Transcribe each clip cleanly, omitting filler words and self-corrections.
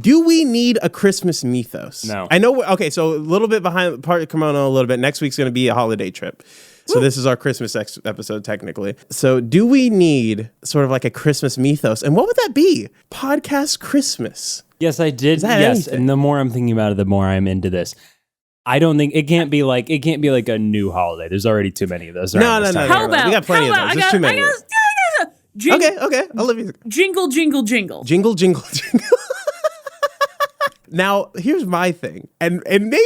Do we need a Christmas mythos? No. I know. Okay, so a little bit behind part of kimono, a little bit. Next week's going to be a holiday trip. So this is our Christmas episode, technically. So do we need sort of like a Christmas mythos? And what would that be? Podcast Christmas. Yes, I did. Yes, anything? And the more I'm thinking about it, the more I'm into this. I don't think it can't be like a new holiday. There's already too many of those. No. How about we got plenty of those. There's too many. Okay. Olivia. Jingle, jingle, jingle. Jingle, jingle, jingle. Now, here's my thing, and maybe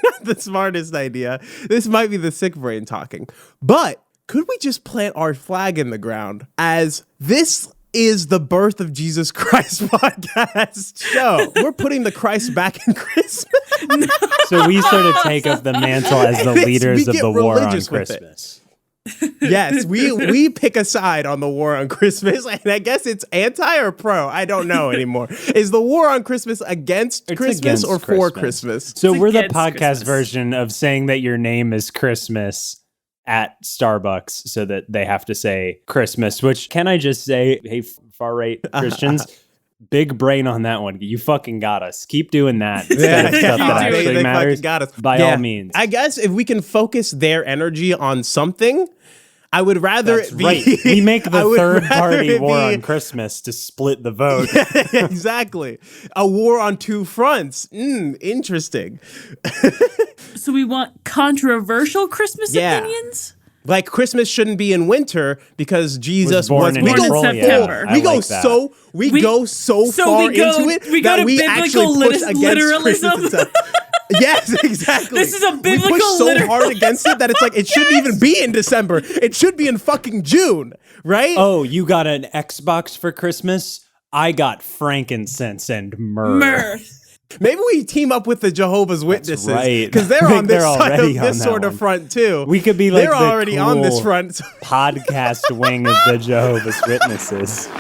not the smartest idea. This might be the sick brain talking, but could we just plant our flag in the ground as this is the birth of Jesus Christ podcast show? We're putting the Christ back in Christmas. No. So we sort of take up the mantle as the leaders of the war on Christmas. Yes, we pick a side on the war on Christmas, and I guess it's anti or pro. I don't know anymore. Is the war on Christmas against Christmas or for Christmas? So we're the podcast version of saying that your name is Christmas at Starbucks so that they have to say Christmas, which can I just say, hey, far-right Christians, big brain on that one. You fucking got us. Keep doing that. Yeah, stuff that actually matters. Got us. By all means. I guess if we can focus their energy on something, I would rather That's it be... right. We make the third party war on Christmas to split the vote. Yeah, exactly. A war on two fronts. Interesting. So we want controversial Christmas opinions? Like Christmas shouldn't be in winter because Jesus was born in September. We go so far into it we go that to we biblical actually push against literalism. Christmas itself. Yes, exactly. This is a biblical We push so literalism. hard against it that it's like it shouldn't even be in December. It should be in fucking June, right? Oh, you got an Xbox for Christmas? I got frankincense and myrrh. Maybe we team up with the Jehovah's Witnesses, right? Because they're on this side of this sort of front too. We could be like they're already on this front. Podcast wing of the Jehovah's Witnesses.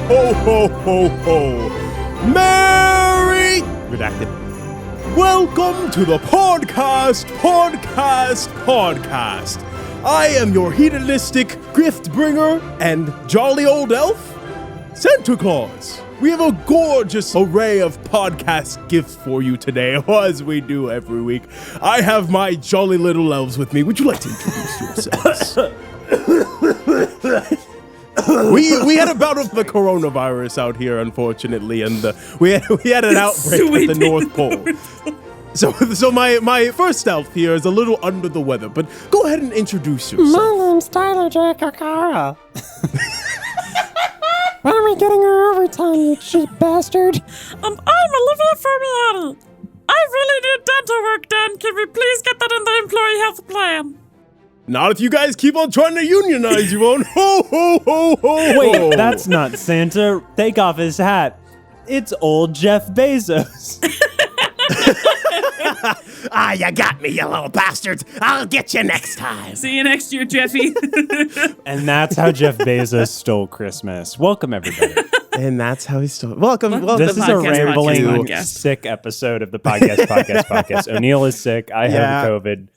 Ho, ho, ho, ho. Merry redacted. Welcome to the podcast. I am your hedonistic gift bringer and jolly old elf, Santa Claus. We have a gorgeous array of podcast gifts for you today, as we do every week. I have my jolly little elves with me. Would you like to introduce yourselves? We had a bout of the coronavirus out here, unfortunately, and we had an outbreak at the North Pole. So my first elf here is a little under the weather, but go ahead and introduce yourself. My name's Tyler J. Kakara. When are we getting our overtime, you cheap bastard? I'm Olivia Fermiati. I really need dental work done. Can we please get that in the employee health plan? Not if you guys keep on trying to unionize, you won't. Ho, ho, ho, ho. Wait, that's not Santa. Take off his hat. It's old Jeff Bezos. You got me, you little bastards. I'll get you next time. See you next year, Jeffy. And that's how Jeff Bezos stole Christmas. Welcome, everybody. And that's how he stole. Welcome. This is a rambling, sick episode of the podcast. O'Neill is sick. I have COVID.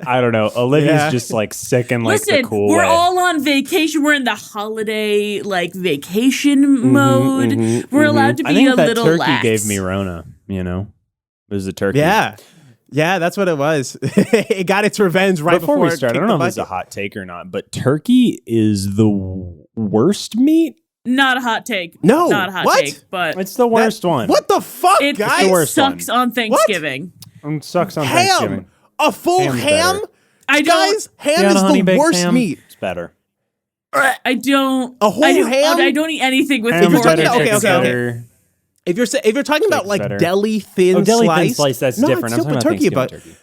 I don't know. Olivia's just like sick and like the cool we're way. all on vacation. We're in the holiday vacation mode. We're allowed to be a little turkey lax. gave me Rona, you know? It was a turkey. Yeah, that's what it was. It got its revenge right before we start. I don't know if it's a hot take or not, but turkey is the worst meat. Not a hot take. No, not a hot take, but it's the worst one. What the fuck, it guys? It sucks on Thanksgiving. Sucks on Thanksgiving. A full ham? I don't. Guys, ham is honey the baked worst ham? meat. It's better. I don't. A whole ham? I don't eat anything with Ham's you're pork talking in about- it. okay. better. If you're talking about Steak's like better. deli thin Deli slice, thin slice, that's no, different. I'd I'm still talking put about turkey, Thanksgiving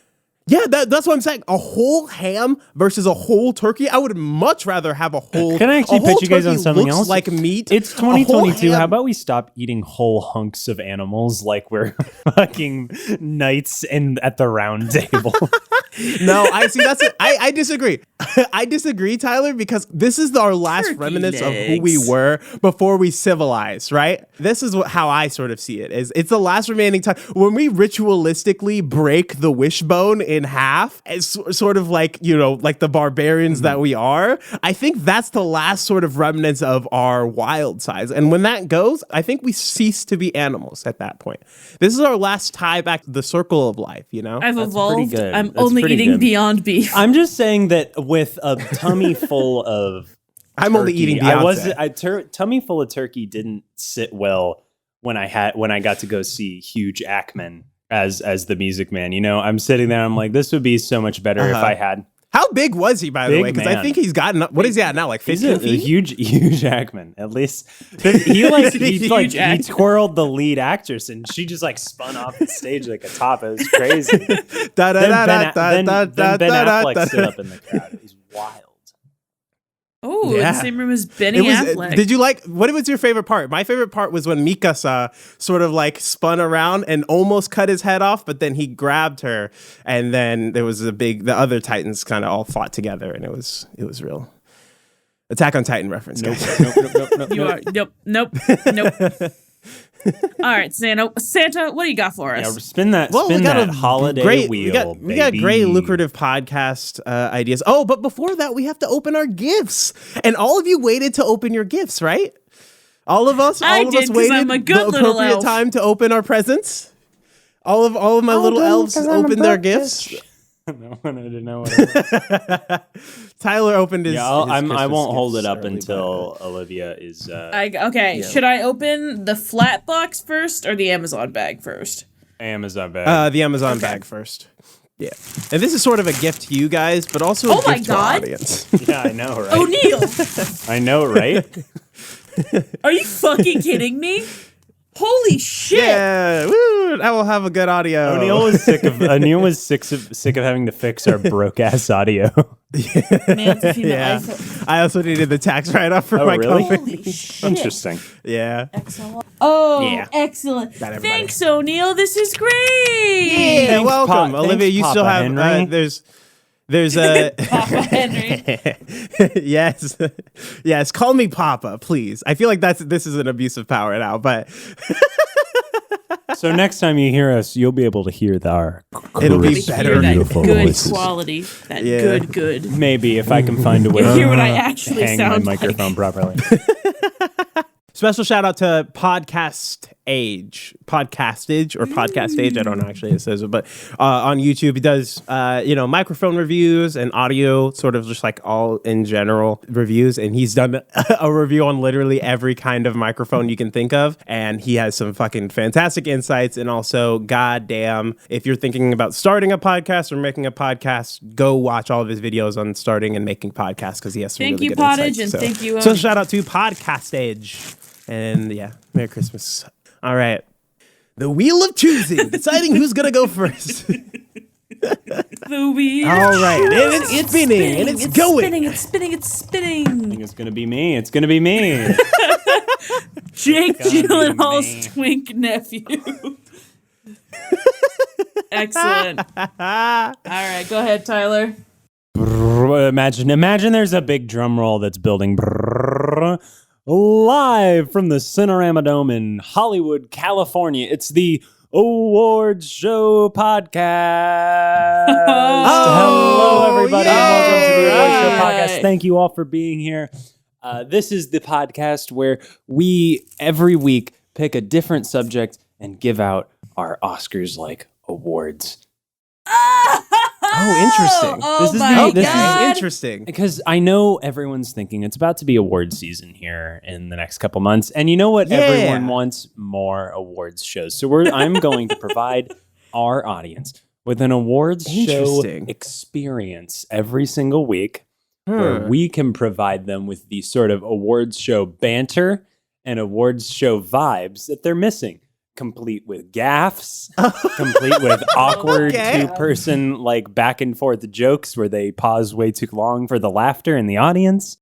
but turkey. yeah, that's what I'm saying. A whole ham versus a whole turkey. I would much rather have a whole. Can I actually a whole pitch you guys on turkey something looks else? Like meat. It's A whole 2022. ham- How about we stop eating whole hunks of animals like we're fucking knights at the round table? No, I see. I disagree. I disagree, Tyler, because this is our last Turkey remnants of who we legs. were before we civilized. Right? This is how I sort of see it. It's the last remaining time when we ritualistically break the wishbone in half. It's sort of like like the barbarians that we are. I think that's the last sort of remnants of our wild sides. And when that goes, I think we cease to be animals at that point. This is our last tie back to the circle of life. I've evolved. good. I'm That's only pretty eating good. Beyond Beef. I'm just saying that with a tummy full of I'm only turkey, eating tummy full of turkey didn't sit well when I got to go see Hugh Jackman as the Music Man. I'm sitting there, I'm like, this would be so much better if I had. How big was he, by the Big way? Because I man. think he's gotten up. What is he at now? Like He's 15 a feet? huge Hugh Jackman. At least he Jackman. twirled the lead actress and she just like spun off the stage like a top. It was crazy. Da, da, Then da, Ben, da, then, da, then da, Ben da, da, Affleck da. stood up in the crowd. It was wild. Oh, in Yeah. the same room as Benny It was. Affleck. Did you like? What was your favorite part? My favorite part was when Mikasa sort of like spun around and almost cut his head off, but then he grabbed her, and then there was the other Titans kind of all fought together, and it was real. Attack on Titan reference, guys. You are nope. All right, Santa, what do you got for us? Yeah, spin that holiday wheel. We got great lucrative podcast ideas. Oh, but before that, we have to open our gifts, and all of you waited to open your gifts, right? All of us waited I'm a good the little appropriate elf. time to open our presents. All of my little do, elves 'cause I'm a opened their broke gifts. bitch. No, I didn't know what it was. Tyler opened his. Yeah, his I Christmas won't hold gifts it up early, until Olivia is. Okay, should I open the flat box first or the Amazon bag first? Amazon bag. the Amazon bag first. Yeah, and this is sort of a gift to you guys, but also a Oh my gift to our God. audience. Yeah, I know, right? O'Neal, I know, right? are you fucking kidding me? Holy shit! Yeah, woo, I will have a good audio. O'Neal was sick of having to fix our broke ass audio. Man, it's a female Yeah, iPhone. I also needed the tax write-off for Oh, my really? company. Holy shit! Interesting. Yeah. Excellent. Oh, Yeah. excellent. Got everybody. Thanks, O'Neal. This is great. Yeah, Thanks, welcome, Olivia. thanks, You still Papa have Henry. there's a Papa Henry. yes. Call me Papa, please. I feel like this is an abuse of power now, but So next time you hear us, you'll be able to hear our It'll be crisp, better. Hear that beautiful good voices. quality. That Yeah. good. Maybe if I can find a way You hear what I to actually hang my sound microphone properly. special shout out to Podcastage. I don't know actually it says it, but on YouTube he does microphone reviews and audio, sort of just like all in general reviews, and he's done a review on literally every kind of microphone you can think of, and he has some fucking fantastic insights. And also, goddamn, if you're thinking about starting a podcast or making a podcast, go watch all of his videos on starting and making podcasts, because he has some Thank really you, good Pottage, insights. and thank you, So shout out to Podcastage. And yeah, Merry Christmas. All right. The Wheel of Choosing, deciding who's going to go first. The wheel. All right. And it's spinning, and it's going. It's spinning. I think it's gonna be me. It's gonna be me. Jake Gonna be Gyllenhaal's me. twink nephew. Excellent. All right, go ahead, Tyler. Imagine there's a big drum roll that's building. Live from the Cinerama Dome in Hollywood, California. It's the Awards Show Podcast. Hello, everybody. yay! Welcome to the Awards Show Right. Podcast. Thank you all for being here. This is the podcast where we, every week, pick a different subject and give out our Oscars-like awards. Oh, interesting. Oh This is my the- this is God. Interesting. Because I know everyone's thinking it's about to be award season here in the next couple months. And you know what? Yeah. Everyone wants more awards shows. So I'm going to provide our audience with an awards show experience every single week where we can provide them with the sort of awards show banter and awards show vibes that they're missing. Complete with gaffes, complete with awkward two-person like back and forth jokes where they pause way too long for the laughter in the audience.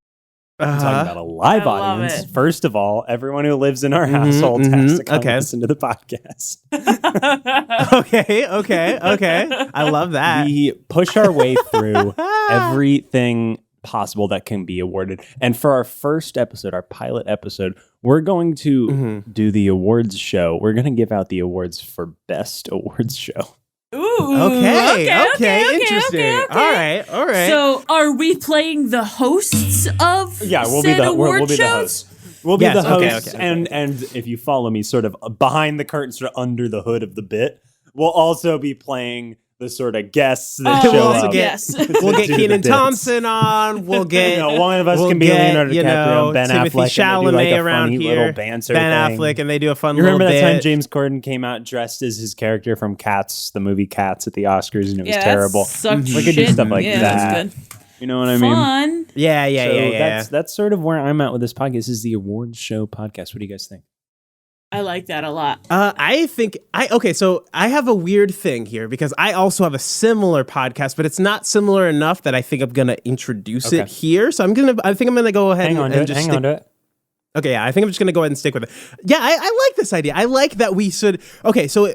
I'm talking about a live audience. First of all, everyone who lives in our household has to come listen to the podcast. Okay. I love that. We push our way through everything possible that can be awarded. And for our first episode, our pilot episode, we're going to do the awards show. We're going to give out the awards for best awards show. Ooh. Okay. Interesting. Okay. All right. So, are we playing the hosts of we'll said be the award shows? The hosts. We'll be the hosts, okay. And if you follow me, sort of behind the curtain, sort of under the hood of the bit, we'll also be playing the sort of guests that show up. We'll get Kenan Thompson on. We'll get one of us can be Leonardo DiCaprio, Ben Timothy Affleck, Chalamet and they do like a around funny here. little banter Ben thing. Affleck, and they do a fun You little bit. remember that time James Corden came out dressed as his character from Cats, the movie Cats, at the Oscars, and it was terrible. We could do stuff like that. That's good. You know what I mean? Fun. Yeah. That's sort of where I'm at with this podcast. This is the awards show podcast. What do you guys think? I like that a lot. So I have a weird thing here because I also have a similar podcast, but it's not similar enough that I think I'm gonna introduce it here. So I think I'm gonna go ahead and just hang on to it. Okay, yeah, I think I'm just gonna go ahead and stick with it. Yeah, I like this idea. I like that we should. Okay, so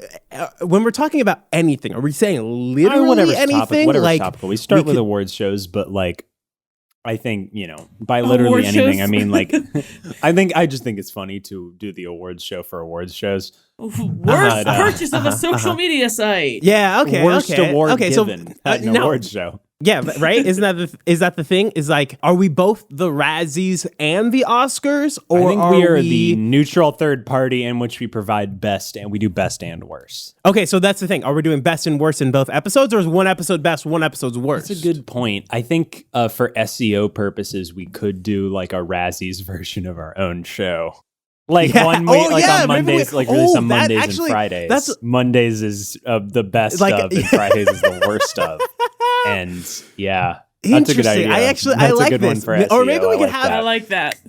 when we're talking about anything, are we saying literally anything? Whatever's topical. We start with awards shows, but like, I think, by literally anything, I mean, like, I just think it's funny to do the awards show for awards shows. Worst purchase of a social media site. Yeah, okay. Worst award given at an awards show. Yeah, right? Is that the thing? Is like, are we both the Razzies and the Oscars? Or I think we are the neutral third party in which we provide best, and we do best and worst. Okay, so that's the thing. Are we doing best and worst in both episodes, or is one episode best, one episode's worst? That's a good point. I think for SEO purposes, we could do like a Razzies version of our own show. Like on Mondays, release on Mondays and Fridays. Mondays is the best of, and Fridays is the worst of. And that's a good idea. I that's like a good this. One for SEO. Or maybe we could have. I like that.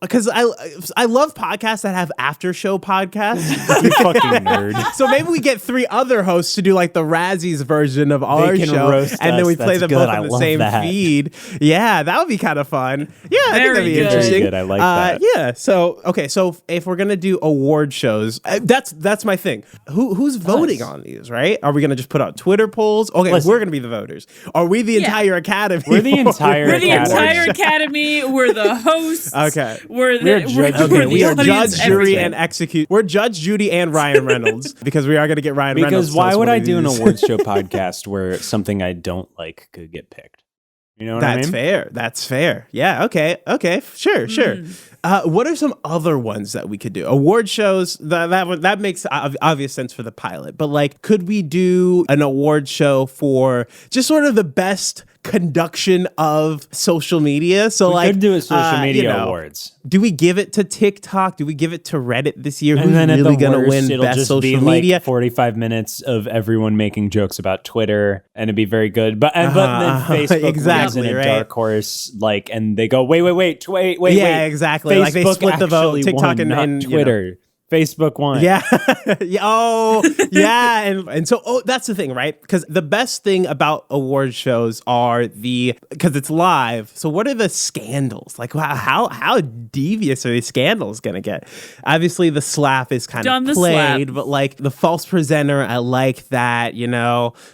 Because I love podcasts that have after show podcasts. You fucking nerd. So maybe we get 3 other hosts to do like the Razzies version of our show, and then we play them both on the same feed. Yeah, that would be kind of fun. Yeah, I think that'd be interesting. Good. I like that. Yeah. So if we're gonna do award shows, that's my thing. Who's voting on these? Right? Are we gonna just put out Twitter polls? Okay, we're gonna be the voters. Are we the entire academy? We're the entire academy. We're the hosts. Okay. We are judge, jury, and execute. We're Judge, Judy, and Ryan Reynolds because we are going to get Ryan Reynolds. Because why would I do an awards show podcast where something I don't like could get picked? You know what I mean? That's fair. Yeah. Okay. Sure. What are some other ones that we could do? Award shows, that makes obvious sense for the pilot. But like, could we do an award show for just sort of the best conduction of social media? So we could do a social media awards. Do we give it to TikTok? Do we give it to Reddit this year? And who's then really going to win it'll best just social be media? Like 45 minutes of everyone making jokes about Twitter, and it'd be very good. But then Facebook exactly, in a right? dark horse, like, and they go, wait. Yeah, exactly. Facebook like they split the vote. TikTok and Twitter. Facebook won. Yeah. And so, that's the thing, right? Because the best thing about award shows are because it's live. So what are the scandals? Like, how devious are these scandals going to get? Obviously, the slap is kind of played, but like the false presenter, I like that,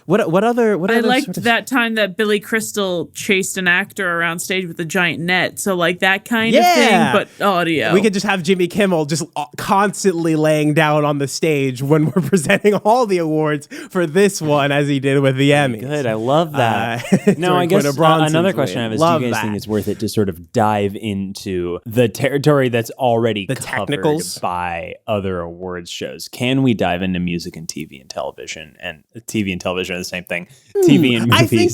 What other I liked that time that Billy Crystal chased an actor around stage with a giant net. So like that kind of thing, but audio. We could just have Jimmy Kimmel just constantly laying down on the stage when we're presenting all the awards for this one, as he did with the Emmys. Good, I love that. Now, I guess another question I have is, do you guys think it's worth it to sort of dive into the territory that's already covered by other awards shows? Can we dive into music and TV and television? And TV and television are the same thing. TV and movies. I think,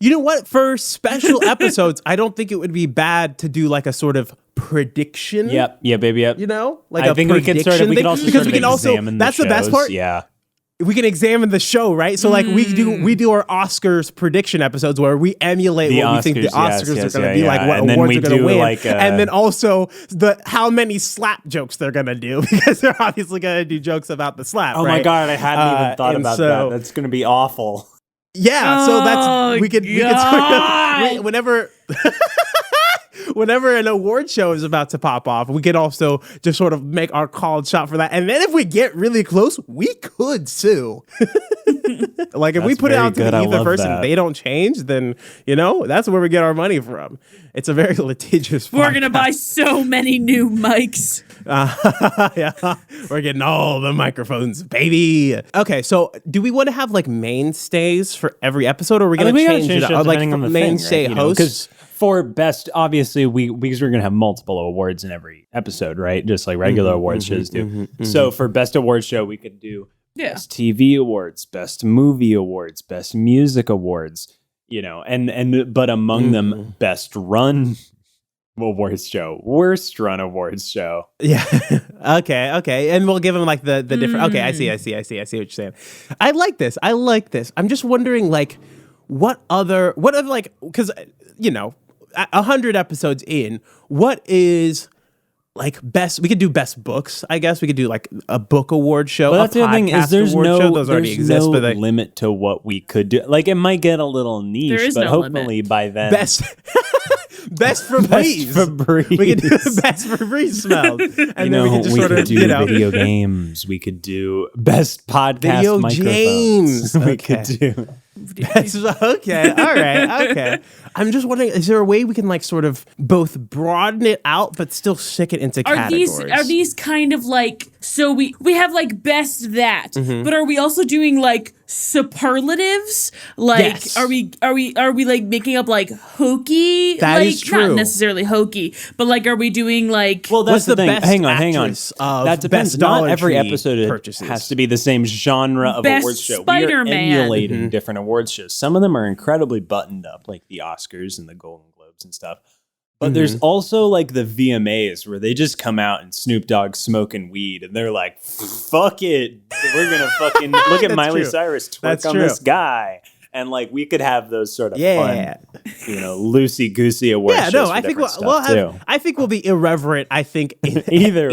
you know what? For special episodes, I don't think it would be bad to do like a sort of prediction. Yep. Like I think we could also examine that's the best part. Yeah. we can examine the show, right? So like we do our Oscars prediction episodes where we emulate what we think the Oscars are going to be like, what awards are going to win, and then also how many slap jokes they're going to do because they're obviously going to do jokes about the slap. Oh my god, I hadn't even thought about that. That's going to be awful. Yeah, so that's we could sort of, whenever an award show is about to pop off, we could also just sort of make our called shot for that. And then if we get really close, we could sue. Like if we put it out to the ether first and they don't change, then, that's where we get our money from. It's a very litigious podcast. We're going to buy so many new mics. Yeah, we're getting all the microphones, baby. Okay, so do we want to have like mainstays for every episode, or are we going to change it up? Like on the mainstay hosts? For best, obviously, because we're going to have multiple awards in every episode, right? Just like regular awards shows do. So for best award show, we could do best TV awards, best movie awards, best music awards, but among them, best run awards show, worst run awards show. Yeah. Okay. And we'll give them like the different. Okay, I see what you're saying. I like this. I'm just wondering, like, what other like, because 100 episodes in, what is like best? We could do best books, I guess. We could do like a book award show. Well, that's the thing is there's those already exist, no but limit to what we could do. Like it might get a little niche, but hopefully by then best Febreze. We could do best Febreze smells, and then we could just sort of do video games. We could do best podcast video microphones. games. We could do. Okay, all right, okay. I'm just wondering, is there a way we can like sort of both broaden it out but still stick it into categories? Are these kind of like, so we have like best that, but are we also doing like superlatives? Like, yes. are we like making up like hokey? That like, is true. Not necessarily hokey, but like, are we doing like? Well, that's the thing. Best hang on. That depends. Not every episode has to be the same genre of best awards show. Spider-Man. We are emulating different awards shows. Some of them are incredibly buttoned up, like the Oscars and the Golden Globes and stuff. But there's also like the VMAs where they just come out and Snoop Dogg smoking weed and they're like, fuck it. We're going to fucking look at Miley Cyrus twerk on this guy. And like we could have those sort of fun, loosey-goosey awards shows. Yeah, no, I think we'll be irreverent. I think either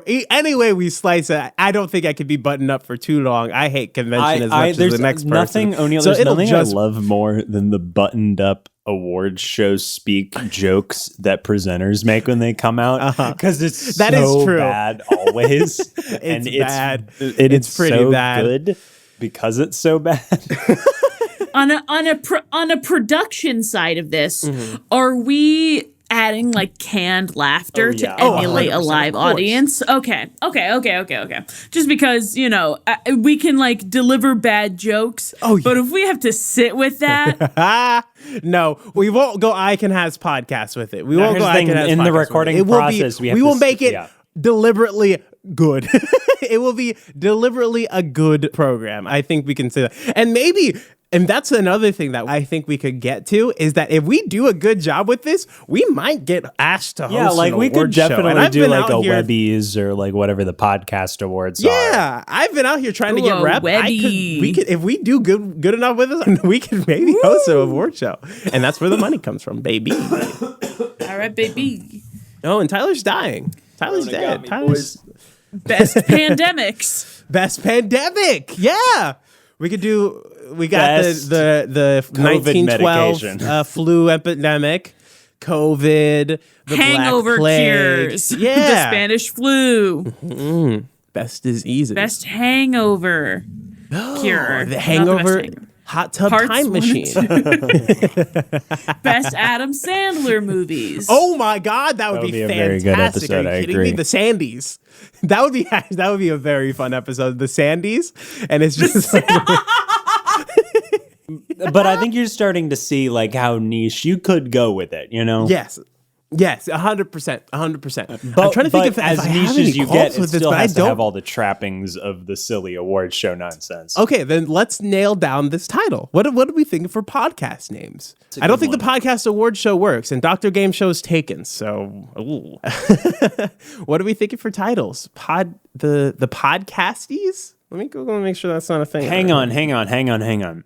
any way we slice it. I don't think I could be buttoned up for too long. I hate convention as much as the next person. O'Neill, there's nothing I love more than the buttoned up awards show speak jokes that presenters make when they come out, because it's that so is true. bad always. It's bad. It's pretty so bad. Good because it's so bad. On a production side of this, are we adding like canned laughter to emulate a live audience? Okay. Just because, we can like deliver bad jokes, but if we have to sit with that. No, we won't go Icon Has podcast with it. We won't go Icon Has in the recording process. We will make it deliberately good. It will be deliberately a good program. I think we can say that. And that's another thing that I think we could get to, is that if we do a good job with this, we might get asked to host an we could award show. definitely do like a Webbies or like whatever the podcast awards are. Yeah, I've been out here trying to get rep. We could, if we do good enough with this, we could maybe host an award show. And that's where the money comes from, baby. All right, baby. Oh, and Tyler's dying. Tyler's dead. Tyler's best pandemics. Best pandemic. Yeah. We got the 1912 flu epidemic, COVID, the hangover Black Plague. Cures, the Spanish flu. Best diseases. Best hangover cure. The hangover hot tub time machine. Best Adam Sandler movies. Oh my God, that would be fantastic. A very good episode. Are you kidding me? The Sandys. That would be a very fun episode. The Sandys, and it's just. But I think you're starting to see like how niche you could go with it. Yes, 100%, 100%. But I'm trying to think if as I niche have any as you qualms get, it with this, still but has I don't to have all the trappings of the silly award show nonsense. Okay, then let's nail down this title. What are we thinking for podcast names? I don't think the podcast award show works, and Dr. Game Show is taken. So, what are we thinking for titles? The Podcasties? Let me Google and make sure that's not a thing. Hang on.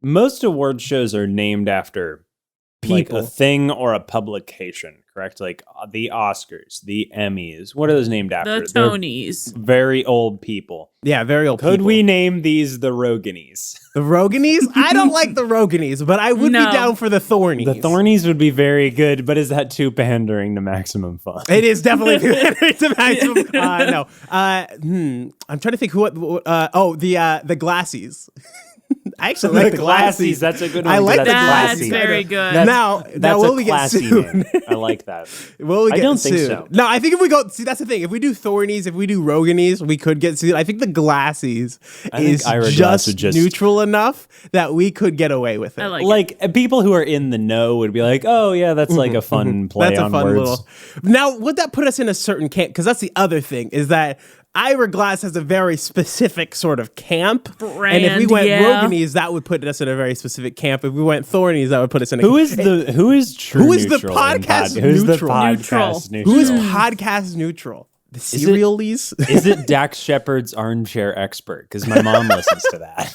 Most award shows are named after People. like a thing or a publication, correct? Like the Oscars, the Emmys. What are those named after? The Tonys. They're very old people. Yeah, very old Could people. we name these the Roganies? The Roganies? I don't like the Roganies, but I would be down for the Thornies. The Thornies would be very good, but is that too pandering to Maximum Fun? It is definitely to maximum. No. I'm trying to think who. The Glassies. I actually like the Glassies. That's a good one. I like the That's Glassies. very good. Now will we get classy sued? name. I like that. Will we get I don't sued? think so. No, I think if we go, see, that's the thing. If we do Thornies, if we do Roganies, we could get sued. I think the Glassies is just neutral enough that we could get away with it. I like people who are in the know would be like, oh yeah, that's like a fun play That's on a fun words. little. Now, would that put us in a certain camp? Because that's the other thing is that Ira Glass has a very specific sort of camp. Brand, and if we went yeah. Roganies, that would put us in a very specific camp. If we went Thornies, that would put us in a Who is the podcast neutral? podcast neutral? Who is podcast neutral? The Serialies? Is it Dax Shepard's Armchair Expert? Because my mom listens to that.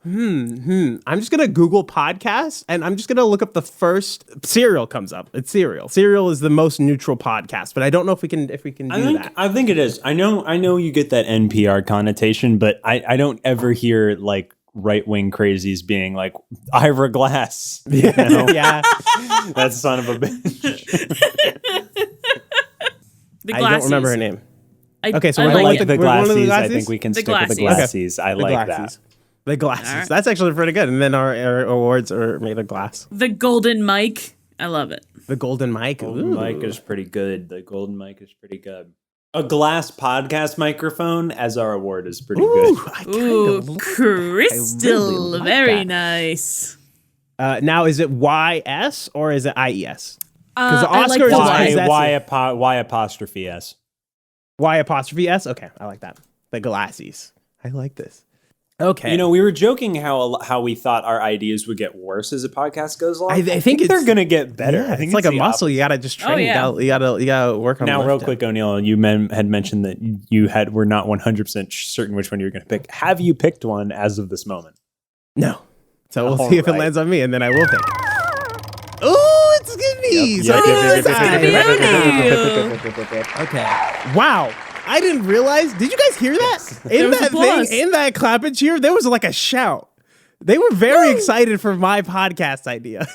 I'm just gonna Google podcast and I'm just gonna look up the first. Serial comes up. It's Serial. Serial is the most neutral podcast, but I don't know if we can do that. I think it is. I know you get that NPR connotation, but I don't ever hear like right-wing crazies being like Ira Glass. You know? Yeah. That son of a bitch. I don't remember her name. Okay, so I we're like going the we're going with Glassies. I think we can stick with the Glassies. I like that. The Glasses. Right. That's actually pretty good. And then our awards are made of glass. The Golden Mic. I love it. The Golden Mic. Golden Mic is pretty good. The Golden Mic is pretty good. A glass podcast microphone as our award is pretty good. Ooh, crystal. really like Very that. nice. Now, is it YS or is it IES? Because the I like Oscars the is Y. Y apostrophe S. Y apostrophe S? Okay, I like that. The Glassies. I like this. Okay. You know, we were joking how we thought our ideas would get worse as the podcast goes along. I think they're going to get better. Yeah, I think it's like a the muscle. opposite. You gotta just train. yeah. You gotta work on. Now, real lifting. quick, O'Neill, you had mentioned that you were not 100% certain which one you were going to pick. Have you picked one as of this moment? No. So we'll All see if it right. lands on me, and then I will pick. Oh, it's Gibby. Okay. Wow. I didn't realize. Did you guys hear that? In was that applause. thing, in that clap and cheer, there was like a shout. They were very excited for my podcast idea.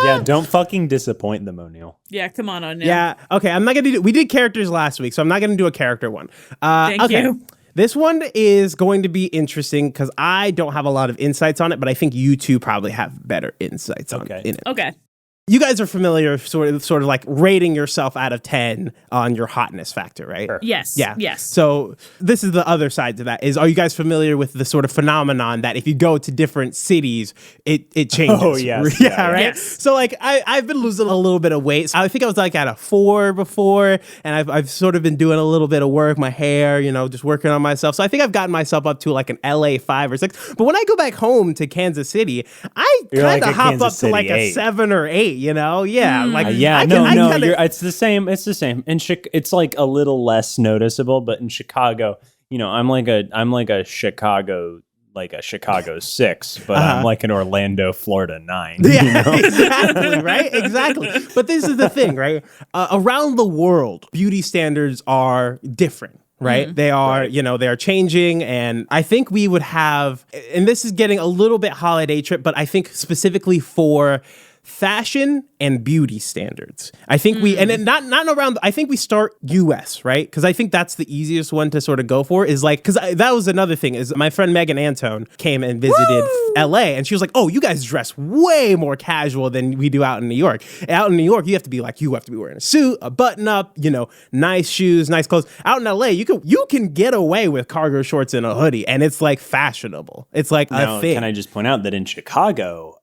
Yeah, don't fucking disappoint them, O'Neill. Yeah, come on, O'Neill. Yeah. Okay. I'm not gonna do. We did characters last week, so I'm not gonna do a character one. Thank you. This one is going to be interesting because I don't have a lot of insights on it, but I think you two probably have better insights in it. Okay. You guys are familiar, sort of like rating yourself out of 10 on your hotness factor, right? Sure. Yes. Yeah. Yes. So this is the other side to that. Are you guys familiar with the sort of phenomenon that if you go to different cities, it changes? Oh, yes. Yeah, right? Yes. So like I've been losing a little bit of weight. So I think I was like at a 4 before, and I've sort of been doing a little bit of work, my hair, just working on myself. So I think I've gotten myself up to like an LA 5 or 6. But when I go back home to Kansas City, I kind of hop up to like a 7 or 8, Yeah. Like it's the same. It's the same. It's like a little less noticeable, but in Chicago, I'm like a Chicago 6, but I'm like an Orlando, Florida 9. Yeah, exactly, right? Exactly. But this is the thing, right? Around the world, beauty standards are different. Right. They are, they are changing. And I think we would have, and this is getting a little bit holiday trip, but I think specifically for fashion and beauty standards. I think not around, I think we start US, right? Because I think that's the easiest one to sort of go for is like, because that was another thing is my friend Megan Antone came and visited LA and she was like, oh, you guys dress way more casual than we do out in New York. Out in New York, you have to be wearing a suit, a button up, nice shoes, nice clothes. Out in LA, you can get away with cargo shorts and a hoodie and it's like fashionable. It's like a thing. Can I just point out that in Chicago,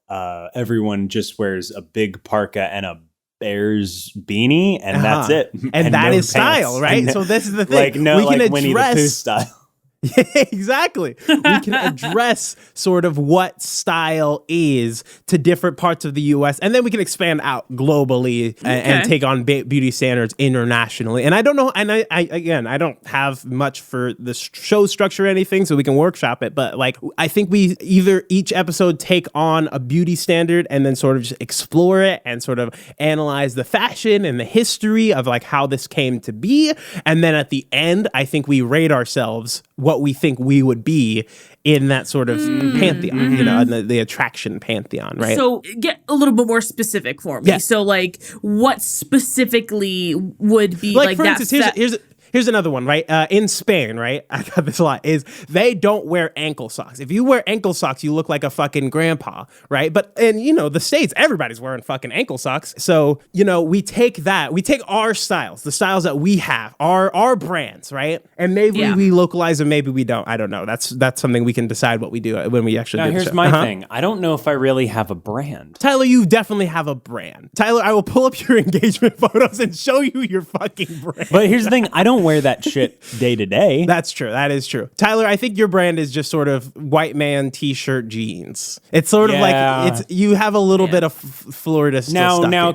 everyone just wears a big parka and a Bears beanie, and that's it. And that is style, right? So this is the thing. We can Winnie the Pooh style. Exactly. We can address sort of what style is to different parts of the U.S. and then we can expand out globally and take on beauty standards internationally. And I don't know, and I don't have much for the show structure or anything, so we can workshop it. But like, I think we either each episode take on a beauty standard and then sort of just explore it and sort of analyze the fashion and the history of like how this came to be. And then at the end, I think we rate ourselves what we think we would be in that sort of pantheon, you know, in the attraction pantheon, right? So get a little bit more specific for me. Yeah. So like, what specifically would be like for that? instance, here's another one, right? In Spain, right? I got this a lot, is they don't wear ankle socks. If you wear ankle socks, you look like a fucking grandpa, right? But in, you know, the States, everybody's wearing fucking ankle socks. So, you know, we take our styles, the styles that we have, our brands, right? And maybe we localize them, maybe we don't. I don't know. That's something we can decide what we do when we actually do the show. Here's my thing. I don't know if I really have a brand. Tyler, you definitely have a brand. Tyler, I will pull up your engagement photos and show you your fucking brand. But here's the thing. I don't wear that shit day to day. That's true. That is true. Tyler, I think your brand is just sort of white man t-shirt jeans. It's sort of like you have a little bit of Florida still now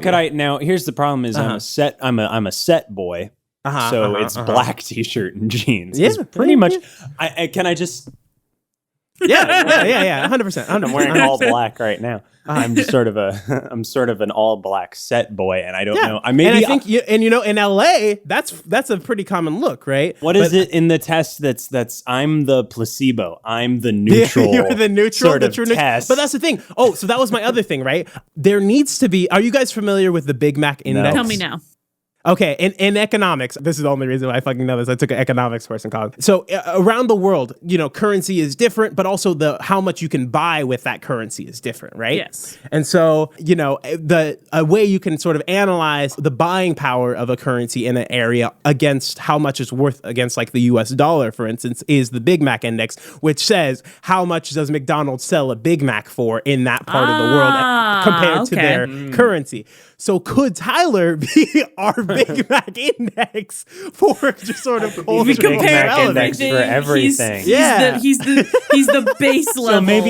here's the problem is I'm a set boy. It's black t-shirt and jeans. Yeah, pretty much. Can I just Yeah, 100%. I'm wearing all black right now. I'm just sort of an all black set boy, and I don't know. I think in LA, that's a pretty common look, right? What is it in the test that's I'm the placebo, I'm the neutral. You're the neutral, sort the of true test. But that's the thing. Oh, so that was my other thing, right? There needs to be. Are you guys familiar with the Big Mac Index? Tell me now. Okay, in economics, this is the only reason why I fucking know this. I took an economics course in college. So around the world, you know, currency is different, but also how much you can buy with that currency is different, right? Yes. And so, you know, a way you can sort of analyze the buying power of a currency in an area against how much it's worth against like the US dollar, for instance, is the Big Mac Index, which says how much does McDonald's sell a Big Mac for in that part of the world compared to their currency. So could Tyler be our Big Mac Index for just sort of cultural Big Mac Index for everything? He's the base level.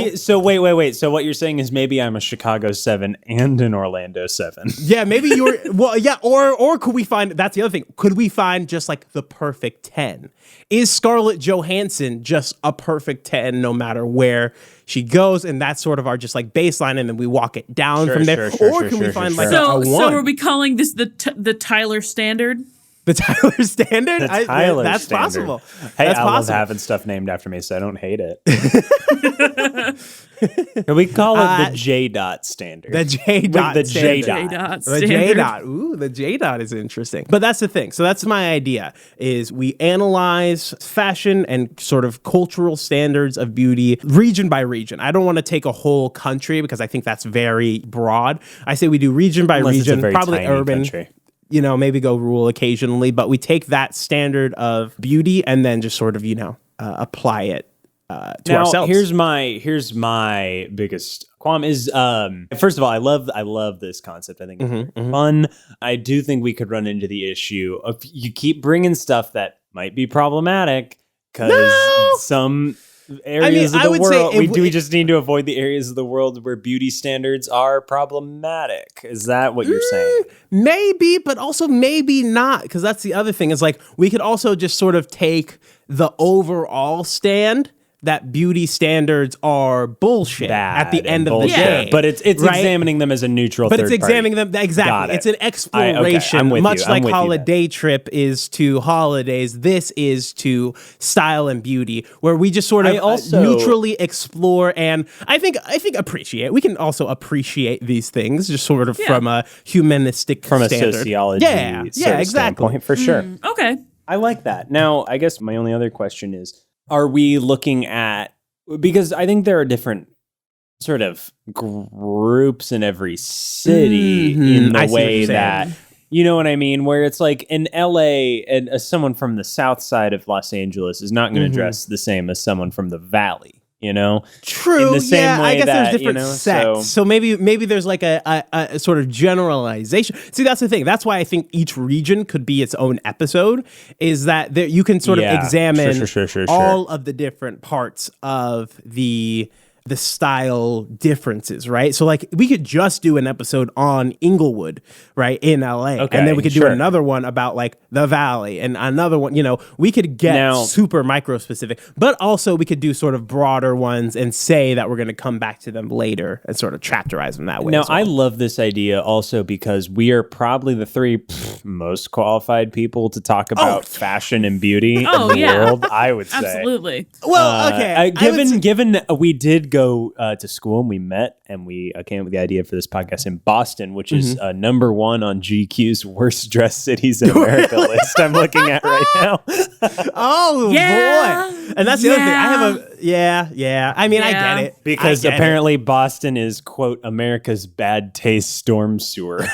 Wait. So what you're saying is maybe I'm a Chicago 7 and an Orlando 7. Yeah, maybe you're or could we find, that's the other thing. Could we find just like the perfect 10? Is Scarlett Johansson just a perfect 10 no matter where she goes, and that's sort of our just like baseline, and then we walk it down from there? Or can we find like a 1? So are we calling this the Tyler standard? The Tyler standard? The Tyler that's standard. Possible. Hey, that's I possible. love having stuff named after me, so I don't hate it. Can we call it the J dot standard? The J dot. The J dot. The J dot. Ooh, the J dot is interesting. But that's the thing. So that's my idea: is we analyze fashion and sort of cultural standards of beauty region by region. I don't want to take a whole country because I think that's very broad. I say we do region by region, probably urban. Country. You know, maybe go rural occasionally, but we take that standard of beauty and then just sort of, you know, apply it to ourselves. Here's my biggest qualm is first of all, I love this concept. I think it's fun. I do think we could run into the issue of you keep bringing stuff that might be problematic because some areas of the world we just need to avoid the areas of the world where beauty standards are problematic. Is that what you're saying? Maybe, but also maybe not, because that's the other thing. Is like we could also just sort of take the overall stand that beauty standards are bullshit at the end of the day. But it's examining them as a neutral third party. But it's examining them, exactly. It's an exploration, much like Holiday Trip is to holidays. This is to style and beauty, where we just sort of neutrally explore and I think appreciate. We can also appreciate these things just sort of from a humanistic standard. A sociology exactly. standpoint, for sure. Okay. I like that. Now, I guess my only other question is, are we looking at, because I think there are different sort of groups in every city in the way that, you know what I mean? Where it's like in LA, and someone from the south side of Los Angeles is not going to dress the same as someone from the valley. you know? True. In the same way I guess that, there's different sects. So maybe there's like a sort of generalization. See, that's the thing. That's why I think each region could be its own episode, is that you can sort of examine all of the different parts of the style differences, right? So like we could just do an episode on Inglewood, right, in LA. Okay, and then we could do another one about like the Valley and another one, we could get super micro specific, but also we could do sort of broader ones and say that we're going to come back to them later and sort of chapterize them that way. Now, I love this idea also because we are probably the three most qualified people to talk about fashion and beauty in the world, I would say. Absolutely. Well, okay. Given we did go to school and we met and we came up with the idea for this podcast in Boston, which is number one on GQ's worst dressed cities in America list I'm looking at right now. Oh, boy. And that's the other thing. I have I mean, I get it. Because apparently Boston is, quote, America's bad taste storm sewer.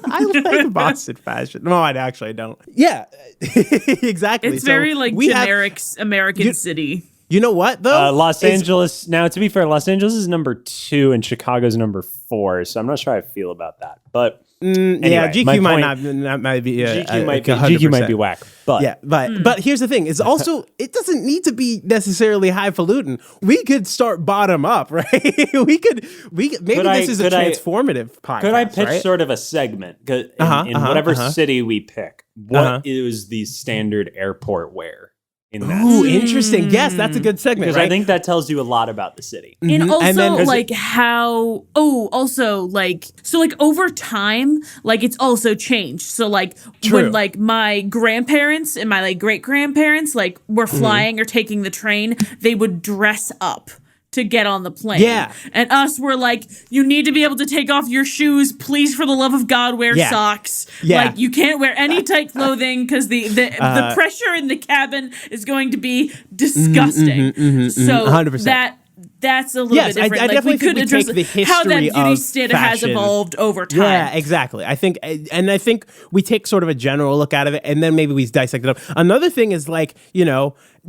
I like Boston fashion. No, I actually don't. Yeah, exactly. It's very generic American city. You know what, though? Los Angeles, now to be fair, Los Angeles is number 2 and Chicago's number 4, so I'm not sure how I feel about that. But anyway, GQ might be GQ might be whack. But but here's the thing: is also it doesn't need to be necessarily highfalutin. We could start bottom up, right? we could this is a transformative podcast. Could I pitch sort of a segment in whatever city we pick? What is the standard airport wear? Ooh, interesting. Yes, that's a good segment. Because I think that tells you a lot about the city. And also, over time, it's also changed. So, when, my grandparents and my, great-grandparents, were flying or taking the train, they would dress up to get on the plane. Yeah. And us were like, you need to be able to take off your shoes. Please, for the love of God, wear socks. Yeah. You can't wear any tight clothing because the pressure in the cabin is going to be disgusting. So 100%. That's a little bit different. I definitely think we take the history how that beauty standard has fashion. Evolved over time. Yeah, exactly. I think we take sort of a general look out of it, and then maybe we dissect it up. Another thing is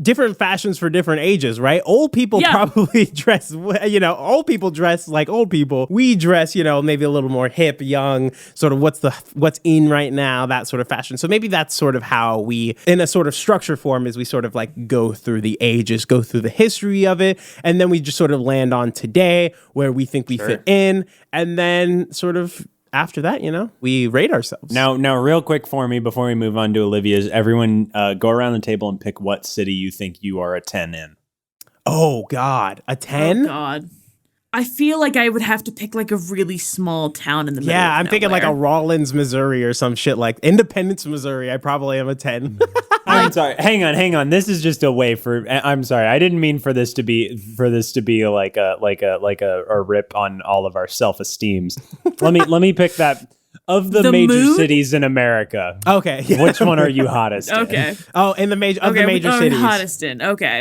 different fashions for different ages, right? Old people probably dress, old people dress like old people. We dress, maybe a little more hip, young, sort of what's in right now, that sort of fashion. So maybe that's sort of how we, in a sort of structure form, is we sort of go through the ages, go through the history of it, and then we just sort of land on today where we think we fit in, and then sort of after that, we rate ourselves. Now, real quick for me before we move on to Olivia's, everyone go around the table and pick what city you think you are a 10 in. Oh, God. A 10? Oh, God. I feel like I would have to pick a really small town in the middle. Yeah, I'm thinking a Rawlins, Missouri or some shit Independence, Missouri. I probably am a 10. I'm sorry. Hang on. This is just a way for. I'm sorry. I didn't mean for this to be like a rip on all of our self-esteems. Let me pick that. Of the major cities in America, okay, which one are you hottest in? Okay. Oh, in the major cities, hottest in. Okay.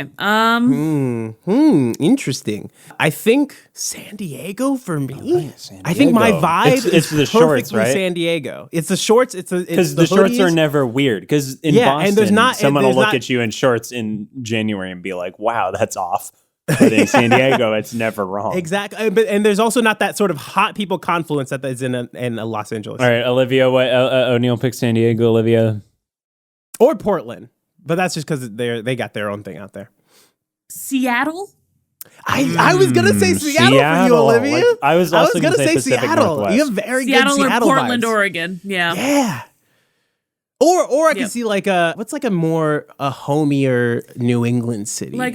Interesting. I think San Diego for me. Oh, San Diego. I think my vibe it's the shorts, right? San Diego. It's the shorts. Because the shorts are never weird. Because in Boston, and someone will look at you in shorts in January and be like, "Wow, that's off." But in San Diego, it's never wrong. Exactly. And there's also not that sort of hot people confluence that is in Los Angeles. All right, Olivia, O'Neill picked San Diego, Olivia. Or Portland. But that's just because they got their own thing out there. Seattle? I was going to say Seattle for you, Olivia. I was going to say Seattle. Northwest. You have very Seattle good Seattle or Portland, vibes. Oregon. Yeah. Yeah. Or I can see a more homier New England city. I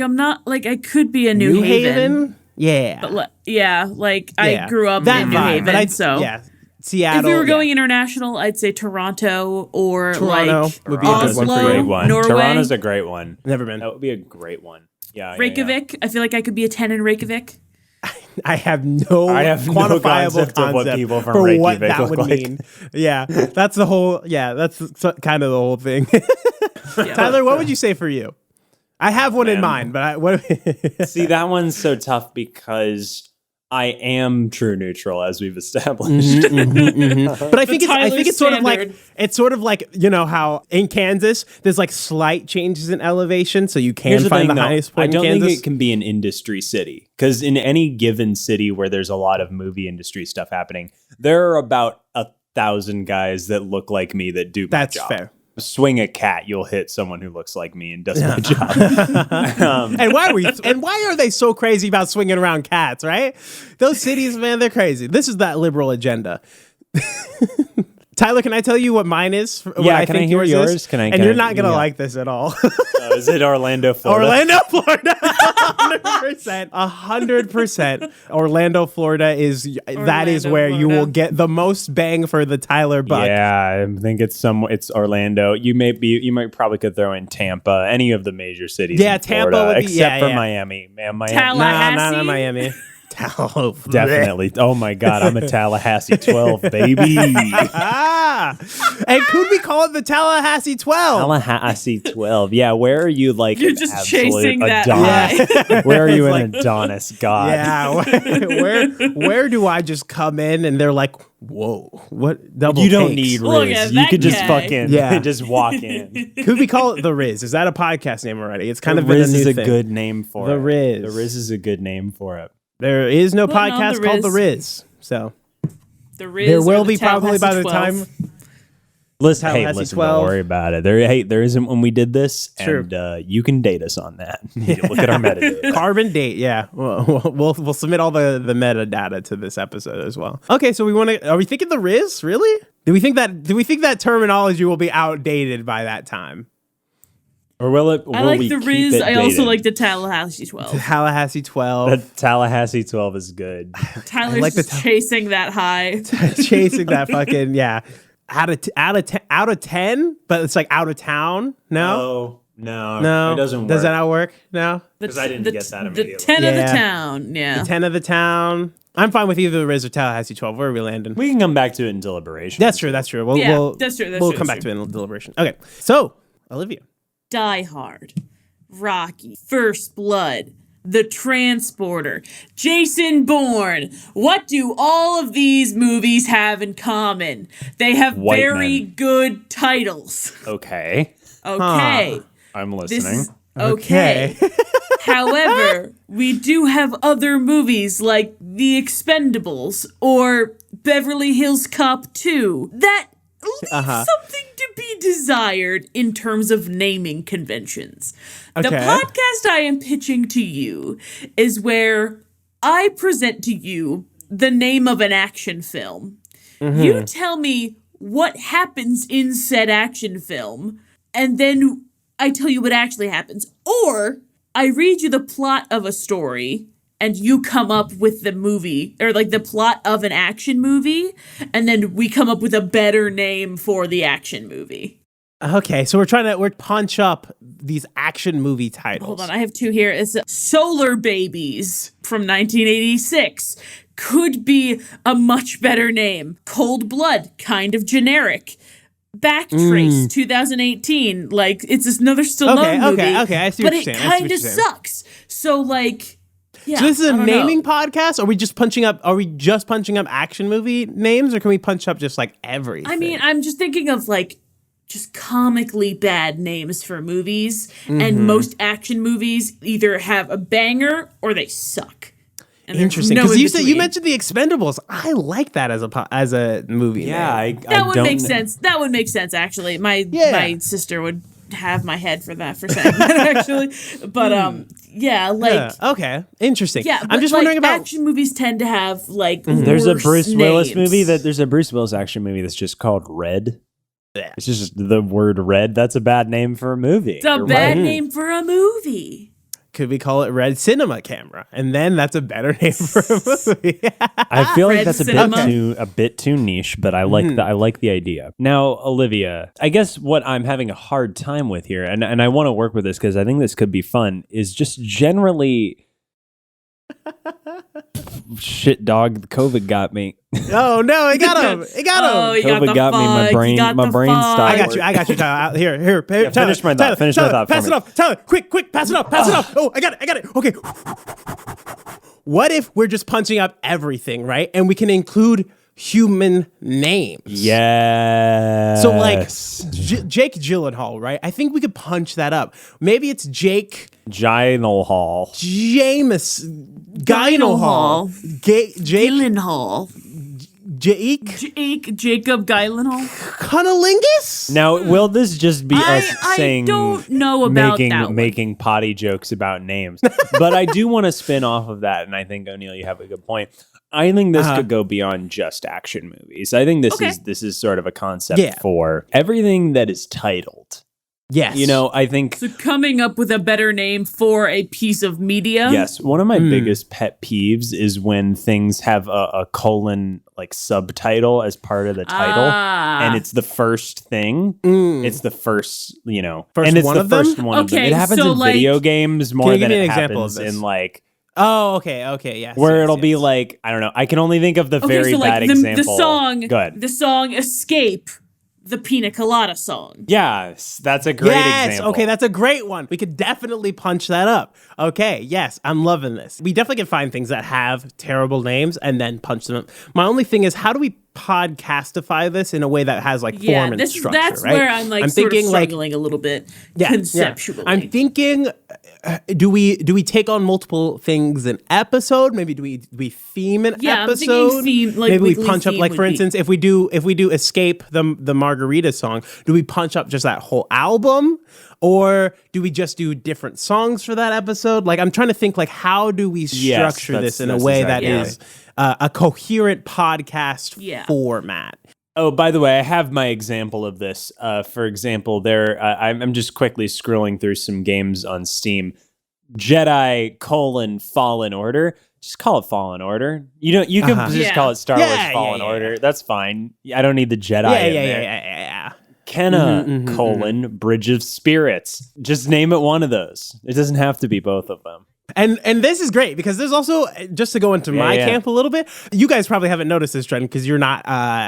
could be a New Haven. Yeah. But I grew up in New Haven, Seattle. If we were going international, I'd say Toronto or would be a good Oslo, one for you. Norway. Toronto's a great one. Never been. That would be a great one. Yeah. Reykjavik. I feel like I could be a 10 in Reykjavik. I have no quantifiable concept of what people from for Reykjavik what that look would like. mean. Yeah, that's the whole. Yeah, that's kind of the whole thing. Tyler, what would you say for you? I have one in mind, but see, that one's so tough because I am true neutral, as we've established. But I think it's sort of like you know how in Kansas there's like slight changes in elevation, so you can find the highest point in Kansas. I don't think it can be an industry city, because in any given city where there's a lot of movie industry stuff happening, there are about 1,000 guys that look like me that do my job. That's fair. Swing a cat, you'll hit someone who looks like me and does my job. And why are they so crazy about swinging around cats, right? Those cities, man, they're crazy. This is that liberal agenda. Tyler, can I tell you what mine is? Yeah, can I hear yours? And you're not going to like this at all. Is it Orlando, Florida? Orlando, Florida. 100%. 100%. Orlando, Florida is where you will get the most bang for the Tyler buck. Yeah, I think it's Orlando. You might probably could throw in Tampa, any of the major cities. Yeah, Tampa Florida, except for Miami. Man, Miami. Tallahassee? Not Miami. Definitely. Oh my God, I'm a Tallahassee 12, baby. And could we call it the Tallahassee 12? Tallahassee 12. Yeah, where are you like You're just chasing that high. Where are you an Adonis god? Yeah, where do I just come in and they're like, whoa, what double You don't need Rizz. You could just fucking just walk in. Could we call it the Rizz? Is that a podcast name already? It's kind of Rizz been a new is thing. a good name for it. The Rizz. The Rizz is a good name for it. There is no podcast called The Rizz. So the Rizz there will be probably by the time. Listen, don't worry about it. There isn't when we did this, and you can date us on that. Look at our metadata. Carbon date, yeah. We'll submit all the metadata to this episode as well. Okay, so are we thinking the Rizz? Really? Do we think that terminology will be outdated by that time? Or will it? I like the Rizz. I also like the Tallahassee 12. Tallahassee 12. The Tallahassee 12 is good. Tyler's like chasing that high. Chasing that fucking, yeah. Out of 10, but it's like out of town. No, it doesn't work. Does that not work? No, because I didn't get that immediately. The 10 of the town. Yeah, the 10 of the town. I'm fine with either the Rizz or Tallahassee 12. Where are we landing? We can come back to it in deliberation. That's true. That's true. We'll come back to it in deliberation. Okay, so Olivia. Die Hard, Rocky, First Blood, The Transporter, Jason Bourne. What do all of these movies have in common? They have very good titles. Okay. I'm listening. Okay. However, we do have other movies like The Expendables or Beverly Hills Cop 2 that leave something to be desired in terms of naming conventions. Okay. The podcast I am pitching to you is where I present to you the name of an action film. Mm-hmm. You tell me what happens in said action film, and then I tell you what actually happens. Or I read you the plot of a story, and you come up with the movie, or like the plot of an action movie, and then we come up with a better name for the action movie. Okay, so we're punch up these action movie titles. Hold on, I have two here. It's Solar Babies from 1986. Could be a much better name. Cold Blood, kind of generic. Backtrace, 2018. Like, it's another Stallone movie. Okay, I see what you're saying. But it kind of sucks. So, like... Yeah, so this is a naming podcast? Are we just punching up action movie names, or can we punch up just like everything? I mean, I'm just thinking of like just comically bad names for movies, and most action movies either have a banger or they suck. Interesting, because you mentioned The Expendables. I like that as a movie. Yeah, that would make sense. That would make sense actually. My sister would have my head for that for saying that actually, but okay, interesting. Yeah, I'm just wondering about action movies tend to have like there's a Bruce Willis movie there's a Bruce Willis action movie that's just called Red. It's just the word red. That's a bad name for a movie. It's a bad name for a movie. Could we call it Red Cinema Camera? And then that's a better name for a movie. I feel like that's a bit too niche, but I like the idea. Now, Olivia, I guess what I'm having a hard time with here, and I want to work with this because I think this could be fun, is just generally shit, dog. COVID got me. Oh no, it got him! It got him! Oh, COVID got me. My brain stopped. I got you, Tyler. Here. Finish my thought. Pass it off, Tyler. Quick, pass it up. Oh, I got it. Okay. what if we're just punching up everything, right? And we can include human names. Yeah. So like Jake Gyllenhaal, right? I think we could punch that up. Maybe it's Jake Gyllenhaal. James Gyllenhaal. Gyllenhaal. Jacob Gyllenhaal. Cunnilingus? Now, will this just be us saying, I don't know about making potty jokes about names? But I do want to spin off of that, and I think, O'Neill, you have a good point. I think this could go beyond just action movies. I think this is sort of a concept for everything that is titled. Yes. You know, I think... So coming up with a better name for a piece of media? Yes. One of my biggest pet peeves is when things have a colon like subtitle as part of the title. And it's the first thing. It's the first, you know. And it's the first one of them. It happens in video games more than it happens in like... Oh, okay, yes. Where it'll be like, I don't know. I can only think of the very bad example. The song Escape, the Pina Colada song. Yes, that's a great example. Okay, that's a great one. We could definitely punch that up. Okay, yes, I'm loving this. We definitely can find things that have terrible names and then punch them up. My only thing is, how do we podcastify this in a way that has like form and structure, that's right? where I'm like sort of struggling a little bit conceptually. I'm thinking, do we take on multiple things an episode? Maybe do we theme an episode? I'm thinking maybe we punch up, like for instance, if we do Escape, the Margarita song, do we punch up just that whole album? Or do we just do different songs for that episode? Like, I'm trying to think, like, how do we structure this in a way that is a coherent podcast format? Oh, by the way, I have my example of this. For example, I'm just quickly scrolling through some games on Steam. Jedi: Fallen Order. Just call it Fallen Order. You can just call it Star Wars Fallen Order. That's fine. I don't need the Jedi in there. Yeah. Kenna: Bridge of Spirits. Just name it one of those. It doesn't have to be both of them. And this is great because there's also, just to go into my camp a little bit, you guys probably haven't noticed this trend because you're not,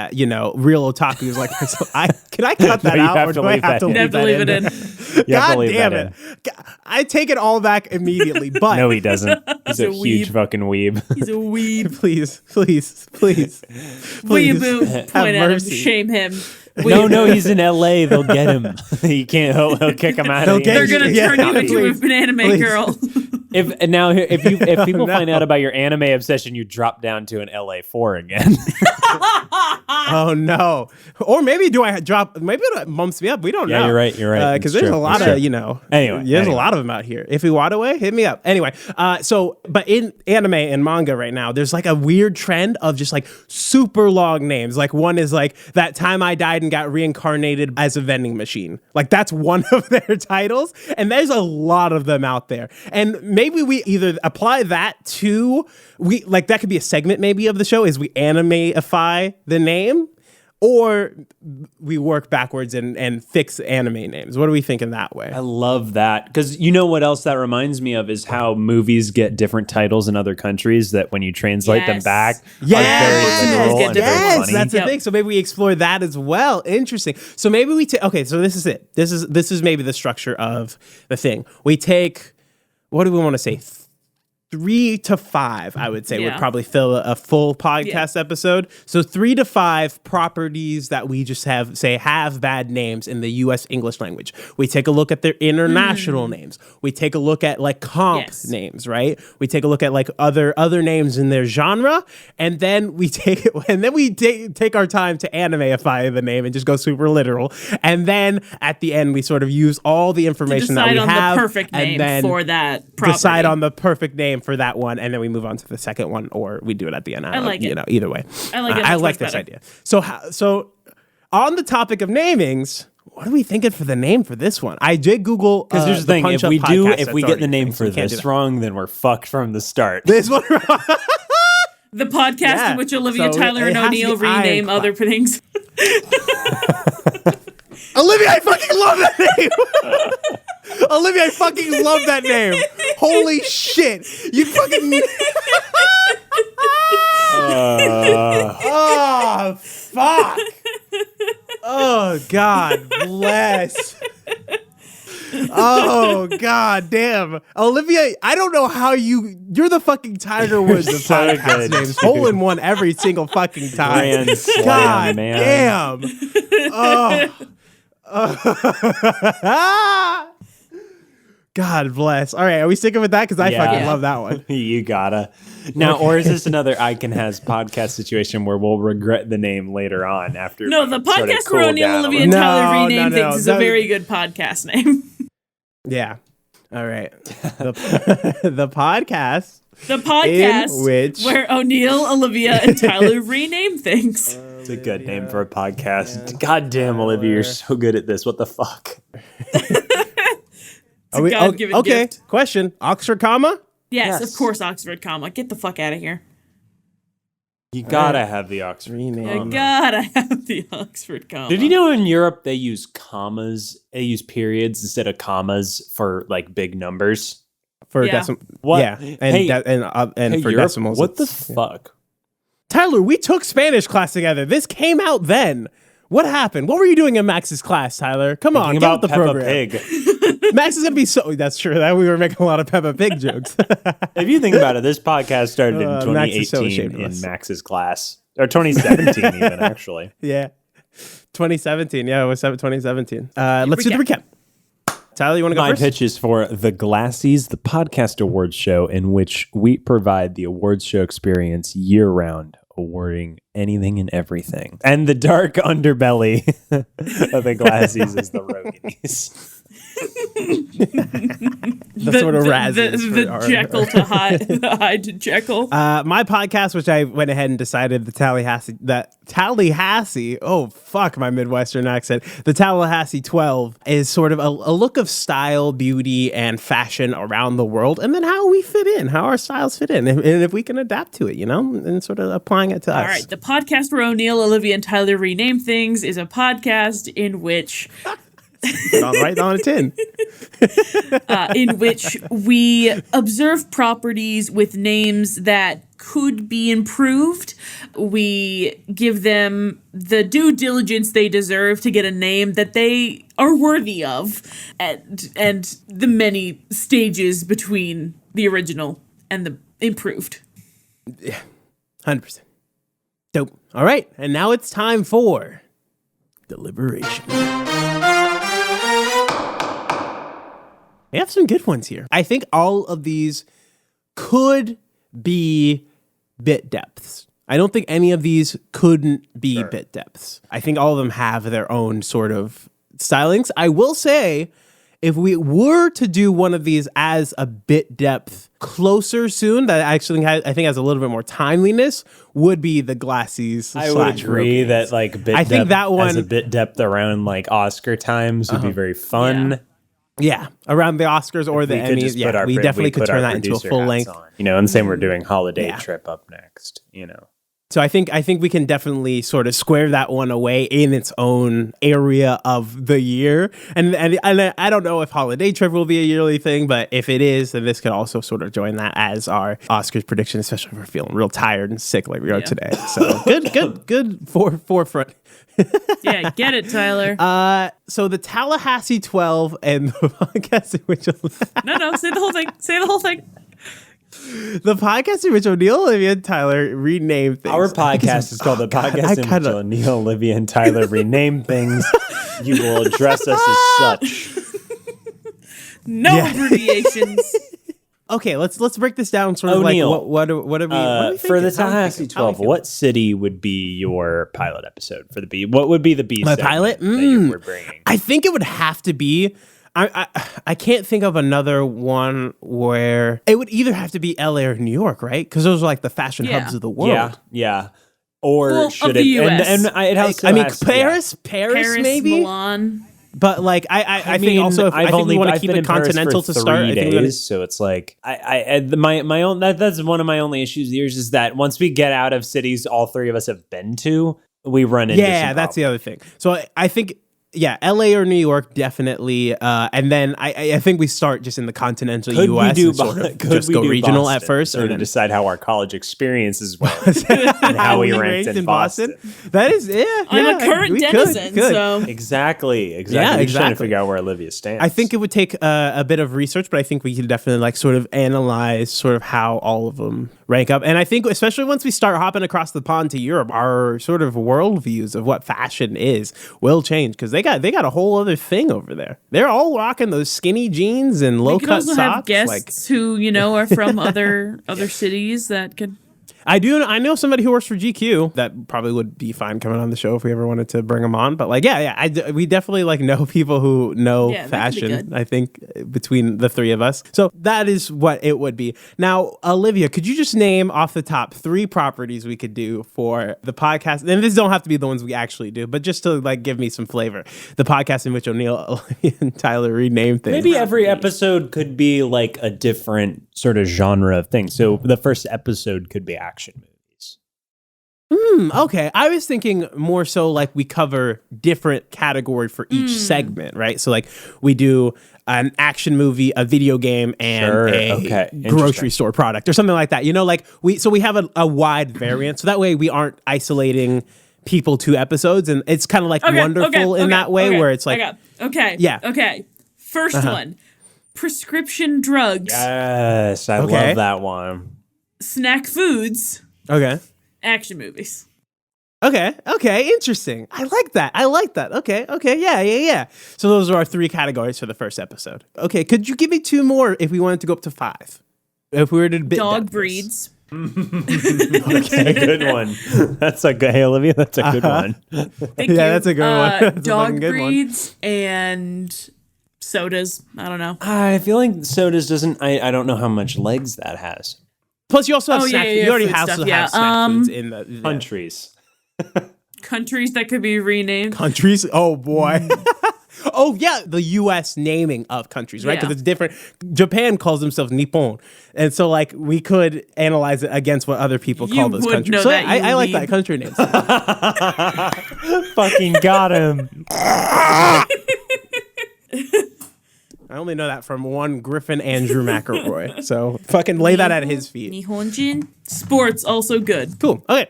real otakus like this. Can I cut that out, or do I have to leave it in? God damn it! I take it all back immediately. But no, he doesn't. He's a huge fucking weeb. He's a weeb. Please. Will you point at him, shame him? No, he's in LA. They'll get him. He can't. He'll kick him out. They're gonna turn you into an anime girl. If people find out about your anime obsession, you drop down to an LA4 again. Oh no! Or maybe I drop? Maybe it bumps me up. We don't know. Yeah, you're right. Because there's a lot of there's a lot of them out here. If we want away, hit me up. Anyway, but in anime and manga right now, there's like a weird trend of just like super long names. Like one is like That Time I Died and Got Reincarnated as a Vending Machine. Like that's one of their titles, and there's a lot of them out there. And maybe we either apply that to that could be a segment maybe of the show is we animeify the name, or we work backwards and fix anime names. What are we thinking that way? I love that, because you know what else that reminds me of is how movies get different titles in other countries that when you translate them back are very literal and very funny. That's the thing. So maybe we explore that as well. Interesting. So maybe we so this is it. This is maybe the structure of the thing. We take, what do we want to say? 3 to 5, I would say, would probably fill a full podcast episode. So 3 to 5 properties that we just have bad names in the U.S. English language. We take a look at their international names. We take a look at like comp names, right? We take a look at like other names in their genre, and then we take our time to animeify the name and just go super literal. And then at the end, we sort of use all the information that we have, decide on the perfect name for that property. Decide on the perfect name for that one, and then we move on to the second one, or we do it at the end. I like it. Either way, I like it. I like this idea. So on the topic of namings, what are we thinking for the name for this one? I did Google, because here's the thing: if we get the name for this wrong, then we're fucked from the start. This one wrong. The podcast in which Olivia, Tyler, and O'Neill rename other things. Olivia, I fucking love that name. Olivia, I fucking love that name. Holy shit. You fucking... Oh, fuck. Oh, God bless. Oh, god damn. Olivia, I don't know how you're the fucking Tiger Woods of So podcast good, names. dude. Hole in one every single fucking time. Grand slam, God man. damn. Oh. God bless. All right, are we sticking with that? Because I fucking love that one. You gotta. Now, or is this another I Can Has podcast situation where we'll regret the name later on after? No, the sort of podcast cool where O'Neill, down a Olivia, little? and Tyler rename no. things is a very good podcast name. Yeah. All right. The podcast. The podcast where O'Neill, Olivia, and Tyler rename things. It's a good name for a podcast. God damn, Olivia, you're so good at this. What the fuck? God-given gift. Question. Oxford comma? Yes, of course, Oxford comma. Get the fuck out of here. You gotta have the Oxford Rename. You gotta have the Oxford comma. Did you know in Europe they use commas? They use periods instead of commas for like big numbers. For Yeah. What? Yeah, and Hey, for Europe, decimals. what the it's- fuck? Tyler, we took Spanish class together. This came out then. What happened? What were you doing in Max's class, Tyler? Come on, Thinking get about with the Peppa program. Pig. Max is gonna be so. That's true. That we were making a lot of Peppa Pig jokes. If you think about it, this podcast started in Max is so 2018 ashamed of in us. Max's class. Or 2017 even, actually. Yeah, 2017. Yeah, it was 2017. Let's do the recap. Tyler, you want to go My first? pitch is for the Glassies, the podcast awards show in which we provide the awards show experience year round, awarding anything and everything. And the dark underbelly of the Glassies is the Roganies. The sort of Razzies the for our- Jekyll to Hyde, the Hyde to Jekyll. My podcast, which I went ahead and decided the Tallahassee, oh fuck my Midwestern accent, the Tallahassee 12 is sort of a look of style, beauty, and fashion around the world, and then how we fit in, how our styles fit in, and if we can adapt to it, and sort of applying it to us. All right, the podcast where O'Neill, Olivia, and Tyler rename things is a podcast in which Right on a tin. in which we observe properties with names that could be improved. We give them the due diligence they deserve to get a name that they are worthy of, and the many stages between the original and the improved. 100%. Dope. All right, and now it's time for deliberation. We have some good ones here. I think all of these could be bit depths. I don't think any of these couldn't be bit depths. I think all of them have their own sort of stylings. I will say, if we were to do one of these as a bit depth closer soon, that actually I think has a little bit more timeliness, would be the Glassies. I would agree Roganies. that like bit I think depth that one as a bit depth around like Oscar times would be very fun. Yeah. Yeah, around the Oscars or the We could Emmys. just put Yeah, our we definitely could turn that into a full length. And same we're doing holiday Yeah. trip up next. So I think we can definitely sort of square that one away in its own area of the year. And I don't know if holiday trip will be a yearly thing, but if it is, then this could also sort of join that as our Oscars prediction, especially if we're feeling real tired and sick like we are today. So good forefront. Yeah, get it, Tyler. So the Tallahassee 12 and the podcast in which No, say the whole thing. Say the whole thing. the podcast in which O'Neill, Olivia, and Tyler rename things. Our podcast is called the podcast in which O'Neill, Olivia, and Tyler rename things. You will address us as such. No abbreviations. Okay, let's break this down. Sort of O'Neill, like what are we for the thinking? How are we Tallahassee thinking? How are we 12, feeling? what city would be your pilot episode for the B? What would be the B? My segment pilot? that you were bringing? I think it would have to be. I can't think of another one where it would either have to be LA or New York, right? Because those are like the fashion Yeah. hubs of the world. Yeah. Or Well, should of it? the US. And it also I mean, has, Paris, Paris, maybe. Milan. But like, I think also if I think we want to keep it continental to start. I think we're gonna, so it's like my own. That's one of my only issues. Yours is that once we get out of cities all three of us have been to, we run into. yeah, some that's the other thing. So I think yeah, LA or New York, definitely. And then I think we start just in the continental Could US we do and sort of just go regional Boston, at first. sort and of then decide how our college experiences went and how we ranked in Boston. That is, I'm a current denizen, so. Exactly. Yeah, We're just trying to exactly. figure out where Olivia stands. I think it would take a bit of research, but I think we could definitely like sort of analyze sort of how all of them rank up. And I think especially once we start hopping across the pond to Europe, our sort of worldviews of what fashion is will change because they got a whole other thing over there. They're all rocking those skinny jeans and low cut socks. We could also have guests who are from other cities that could. I know somebody who works for GQ that probably would be fine coming on the show if we ever wanted to bring them on. But like, we definitely like know people who know fashion. I think between the three of us, so that is what it would be. Now, Olivia, could you just name off the top 3 properties we could do for the podcast? And these don't have to be the ones we actually do, but just to like give me some flavor. The podcast in which O'Neill, Olivia, and Tyler rename things. Maybe every episode could be like a different sort of genre of thing. So the first episode could be action movies. Okay. I was thinking more so like we cover different category for each segment, right? So like we do an action movie, a video game, and a grocery store product or something like that. Like we have a wide variance. So that way we aren't isolating people to episodes, and it's kind of like wonderful in that way where it's like First one. Prescription drugs. Yes, I love that one. Snack foods. Okay. Action movies. Okay, interesting. I like that. Okay, yeah. So those are our 3 categories for the first episode. Okay, could you give me 2 more if we wanted to go up to 5? If we were to dog breeds. Okay, good one. That's a good. Hey, Olivia, that's a good one. Thank you. That's a good one. That's dog breeds and sodas. I don't know. I feel like sodas doesn't. I don't know how much legs that has. Plus, you also have snack. You already have snack foods in the countries. Countries that could be renamed. Countries. Oh boy. Oh yeah, the U.S. naming of countries, right? Because it's different. Japan calls themselves Nippon, and so like we could analyze it against what other people call those countries. So I like that country names. Fucking got him. I only know that from one Griffin Andrew McElroy. So fucking lay that at his feet. Nihonjin. Sports also good. Cool. Okay.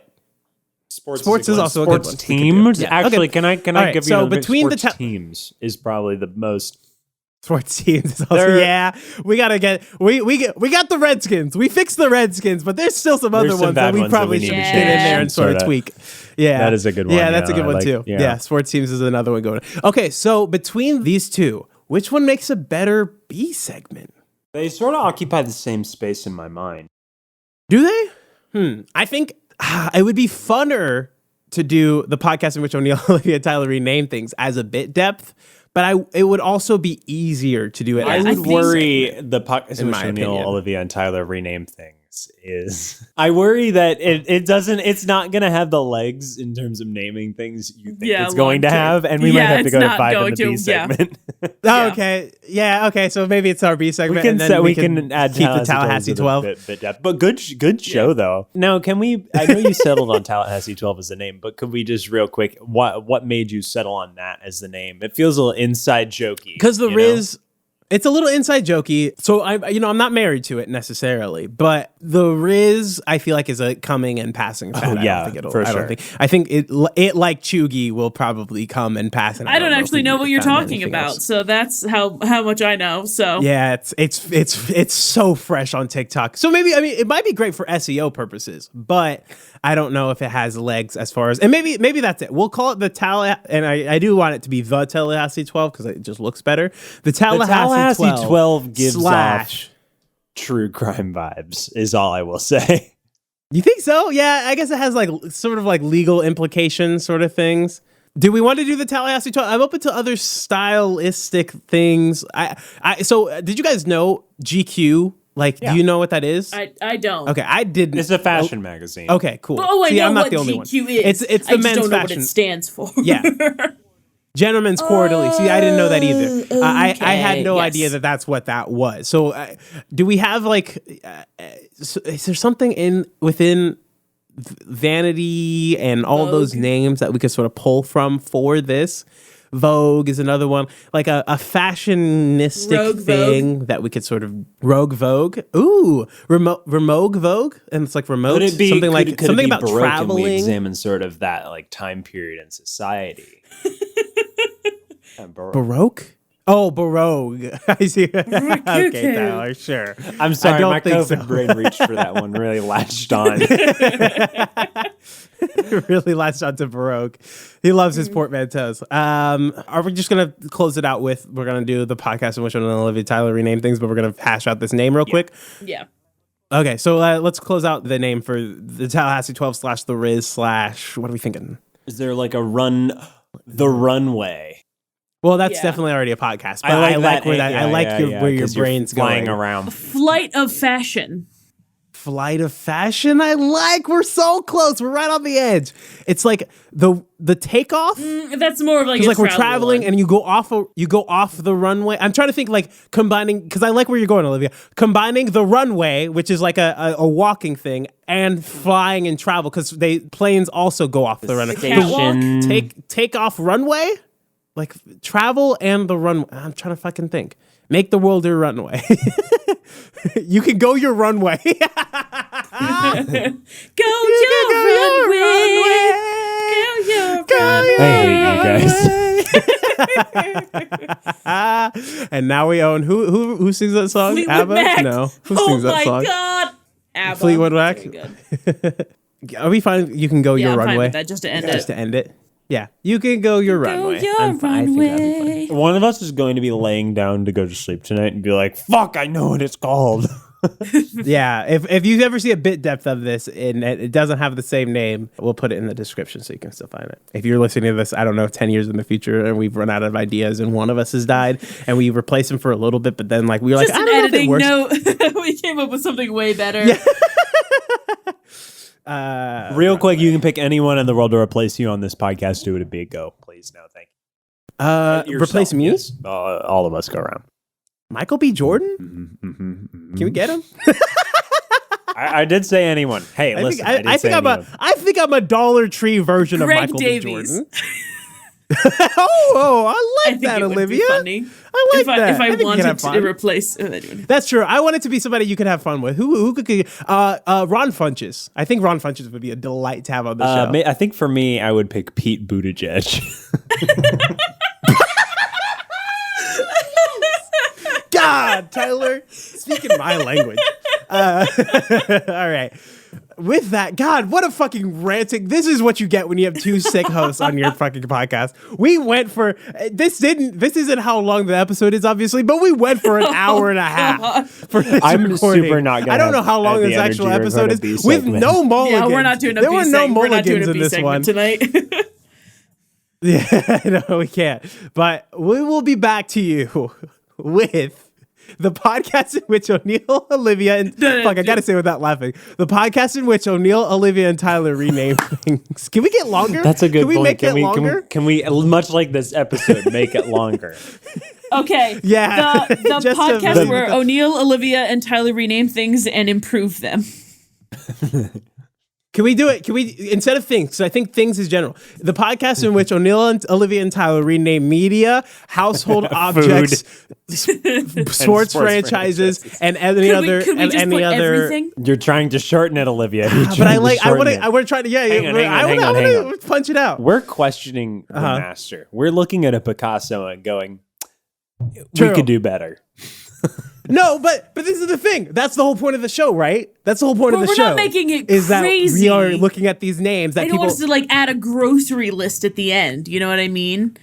Sports is also a good one. Teams. Yeah. Actually, can I give you so between the teams is probably the most. Sports teams is also, we gotta get we got the Redskins. We fixed the Redskins, but there's still some other ones that we probably should get in there and sort of tweak. Yeah, that is a good one. Yeah, that's a good one too. Yeah, sports teams is another one going. Okay, so between these 2, which one makes a better B segment? They sort of occupy the same space in my mind. Do they? I think it would be funner to do the podcast in which O'Neill, Olivia, and Tyler rename things as a bit depth, but it would also be easier to do it. I as would worry the podcast in which O'Neill, Olivia, and Tyler rename things is. I worry that it's not going to have the legs in terms of naming things you think it's going to have, and we might have to go to 5 in the B segment. Okay. Yeah. Okay. So maybe it's our B segment. We can add keep the Tallahassee 12. Bit depth. But good show though. Now, can we? I know you settled on Tallahassee 12 as the name, but could we just real quick? What made you settle on that as the name? It feels a little inside jokey because the Rizz. It's a little inside jokey. So I'm not married to it necessarily, but the Rizz I feel like is a coming and passing fad. I think it like Chugi will probably come and pass. And I don't actually know what you're talking about, so that's how much I know. So yeah, it's so fresh on TikTok. So maybe it might be great for SEO purposes, but I don't know if it has legs as far as, and maybe that's it. We'll call it the Tallahassee, and I do want it to be the Tallahassee 12 because it just looks better. The Tallahassee 12 gives off true crime vibes is all I will say. You think so? Yeah, I guess it has like sort of like legal implications sort of things. Do we want to do the Tallahassee 12? I'm open to other stylistic things. So did you guys know GQ? Like, do you know what that is? I don't. Okay, I didn't. It's a fashion magazine. Okay, cool. Oh, I know I'm not what the only GQ one. is. It's the men's don't know fashion. What it stands for. Yeah. Gentlemen's Quarterly. See, I didn't know that either. I had no idea that that's what that was. So, do we have like? Is there something within Vanity and all those names that we could sort of pull from for this? Vogue is another one. Like a fashionistic Rogue thing Vogue. that we could sort of Rogue Vogue. Ooh, remote Vogue, and it's like remote. Could it be something like could it something be about Baroque and we traveling. examine sort of that like time period in society. Baroque. Oh, Baroque. I see. Okay, Tyler, sure. I'm sorry, my think COVID so. brain reached for that one, really latched on. Really latched onto Baroque. He loves his portmanteaus. Are we just going to close it out with, we're going to do the podcast in which Olivia Tyler rename things, but we're going to hash out this name real quick? Yeah. Okay, so let's close out the name for the Tallahassee 12 / the Rizz / what are we thinking? Is there like the runway? Well, that's definitely already a podcast. But I like where your brain's flying going. around. Flight of fashion. Flight of fashion. We're so close. We're right on the edge. It's like the takeoff. That's more of like a Like we're travel traveling one. and you go off the runway. I'm trying to think like combining, because I like where you're going, Olivia. Combining the runway, which is like a walking thing, and flying and travel, because planes also go off the runway. Station. Take off runway. Like travel and the runway. I'm trying to fucking think. Make the world your runway. You can go your runway. Go your runway. Go your I hate you guys. And now we own who sings that song? Fleetwood ABBA? Mac. No. Who sings that song? Oh my god. ABBA. Fleetwood Mac. Very good. Are we fine? You can go your I'm fine runway. with that, just to end Just it. to end it. Yeah, you can go your runway. Go your I'm fine. I think that'd be runway. One of us is going to be laying down to go to sleep tonight and be like, "Fuck, I know what it's called." Yeah, if you ever see a bit depth of this and it doesn't have the same name, we'll put it in the description so you can still find it. If you're listening to this, I don't know, 10 years in the future and we've run out of ideas and one of us has died and we replace him for a little bit, but then like we were like, Just I an don't know if it editing works. note. We came up with something way better. Real quick, you can pick anyone in the world to replace you on this podcast. Who would it be? Go, please. No, thank you. Replace me? Yes. All of us go around. Michael B. Jordan? Can we get him? I did say anyone. Hey, listen. I think I'm a Dollar Tree version Greg of Michael Davies. B. Jordan. I I like think that, it would Olivia. be funny. I like that. If I think we can wanted have to fun. replace. That's true. I want it to be somebody you could have fun with. Who could Ron Funches. I think Ron Funches would be a delight to have on the show. I think for me, I would pick Pete Buttigieg. God, Tyler, speaking my language. All right. With that, God, what a fucking ranting. This is what you get when you have two sick hosts on your fucking podcast. We went for this isn't how long the episode is, obviously, but we went for an hour and a half for this I'm recording. super not gonna I don't know have how long the this actual energy to episode record a is B with segment. no mulligans. Yeah, we're not doing a there B were no segment. We're not doing mulligans a in B this segment one. tonight. Yeah, no, we can't. But we will be back to you with the podcast in which O'Neill, Olivia, and I gotta say without laughing. The podcast in which O'Neill, Olivia, and Tyler rename things. Can we get longer? That's a good Can we point. make it longer? Can we, much like this episode, make it longer? Okay. Yeah. The Just podcast to- where O'Neill, Olivia, and Tyler rename things and improve them. Can we do it? Can we, instead of things, because I think things is general, the podcast in which O'Neill and Olivia and Tyler rename media, household objects, sports franchises, and any other. Could we just put everything? You're trying to shorten it, Olivia. But I want to try to, Hang I on. want to punch it out. We're questioning the master. We're looking at a Picasso and going, True. we could do better. No, but this is the thing. That's the whole point of the show, right? That's the whole point of the But show. we're not making it is that crazy. we are looking at these names that I don't people. want us to like add a grocery list at the end. You know what I mean?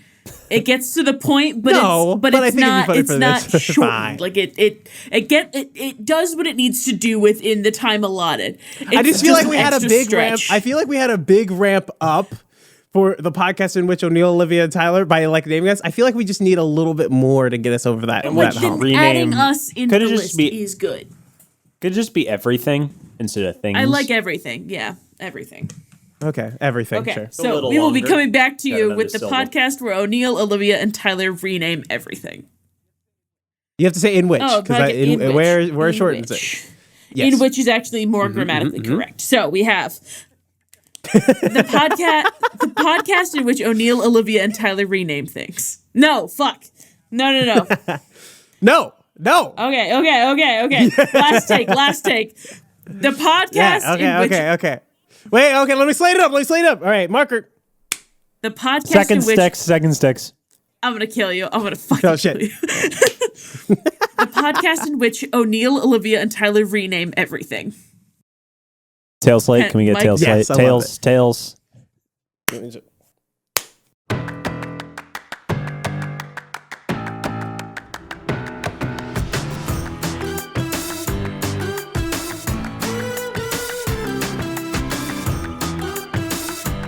It gets to the point, but No, but I it's think it'd be not. funny It's for not this. shortened. Fine. Like it does what it needs to do within the time allotted. I just feel like we had a extra big ramp. stretch. I feel like we had a big ramp up for the podcast in which O'Neill, Olivia, and Tyler by like naming us. I feel like we just need a little bit more to get us over that. And that what hump. rename- Adding us into Could it the just list be- is good. Could it just be everything instead of things? I like everything. Yeah, everything. Okay, everything. Okay, Sure. so little we will be longer. coming back to Got you another with the syllable. podcast where O'Neill, Olivia, and Tyler rename everything. You have to say in which Oh, because in which. where In shortens which. it. Yes. In which is actually more grammatically correct. So we have The podcast in which O'Neill, Olivia, and Tyler rename things. No, fuck. No. No. Okay. Last take. The podcast in which... Okay. Wait, okay, let me slate it up. All right, marker. The podcast Second sticks. I'm going to kill you. I'm going to fucking kill you. The podcast in which O'Neill, Olivia, and Tyler rename everything. Tail slate. Can we get tail slate? Yes, Tails.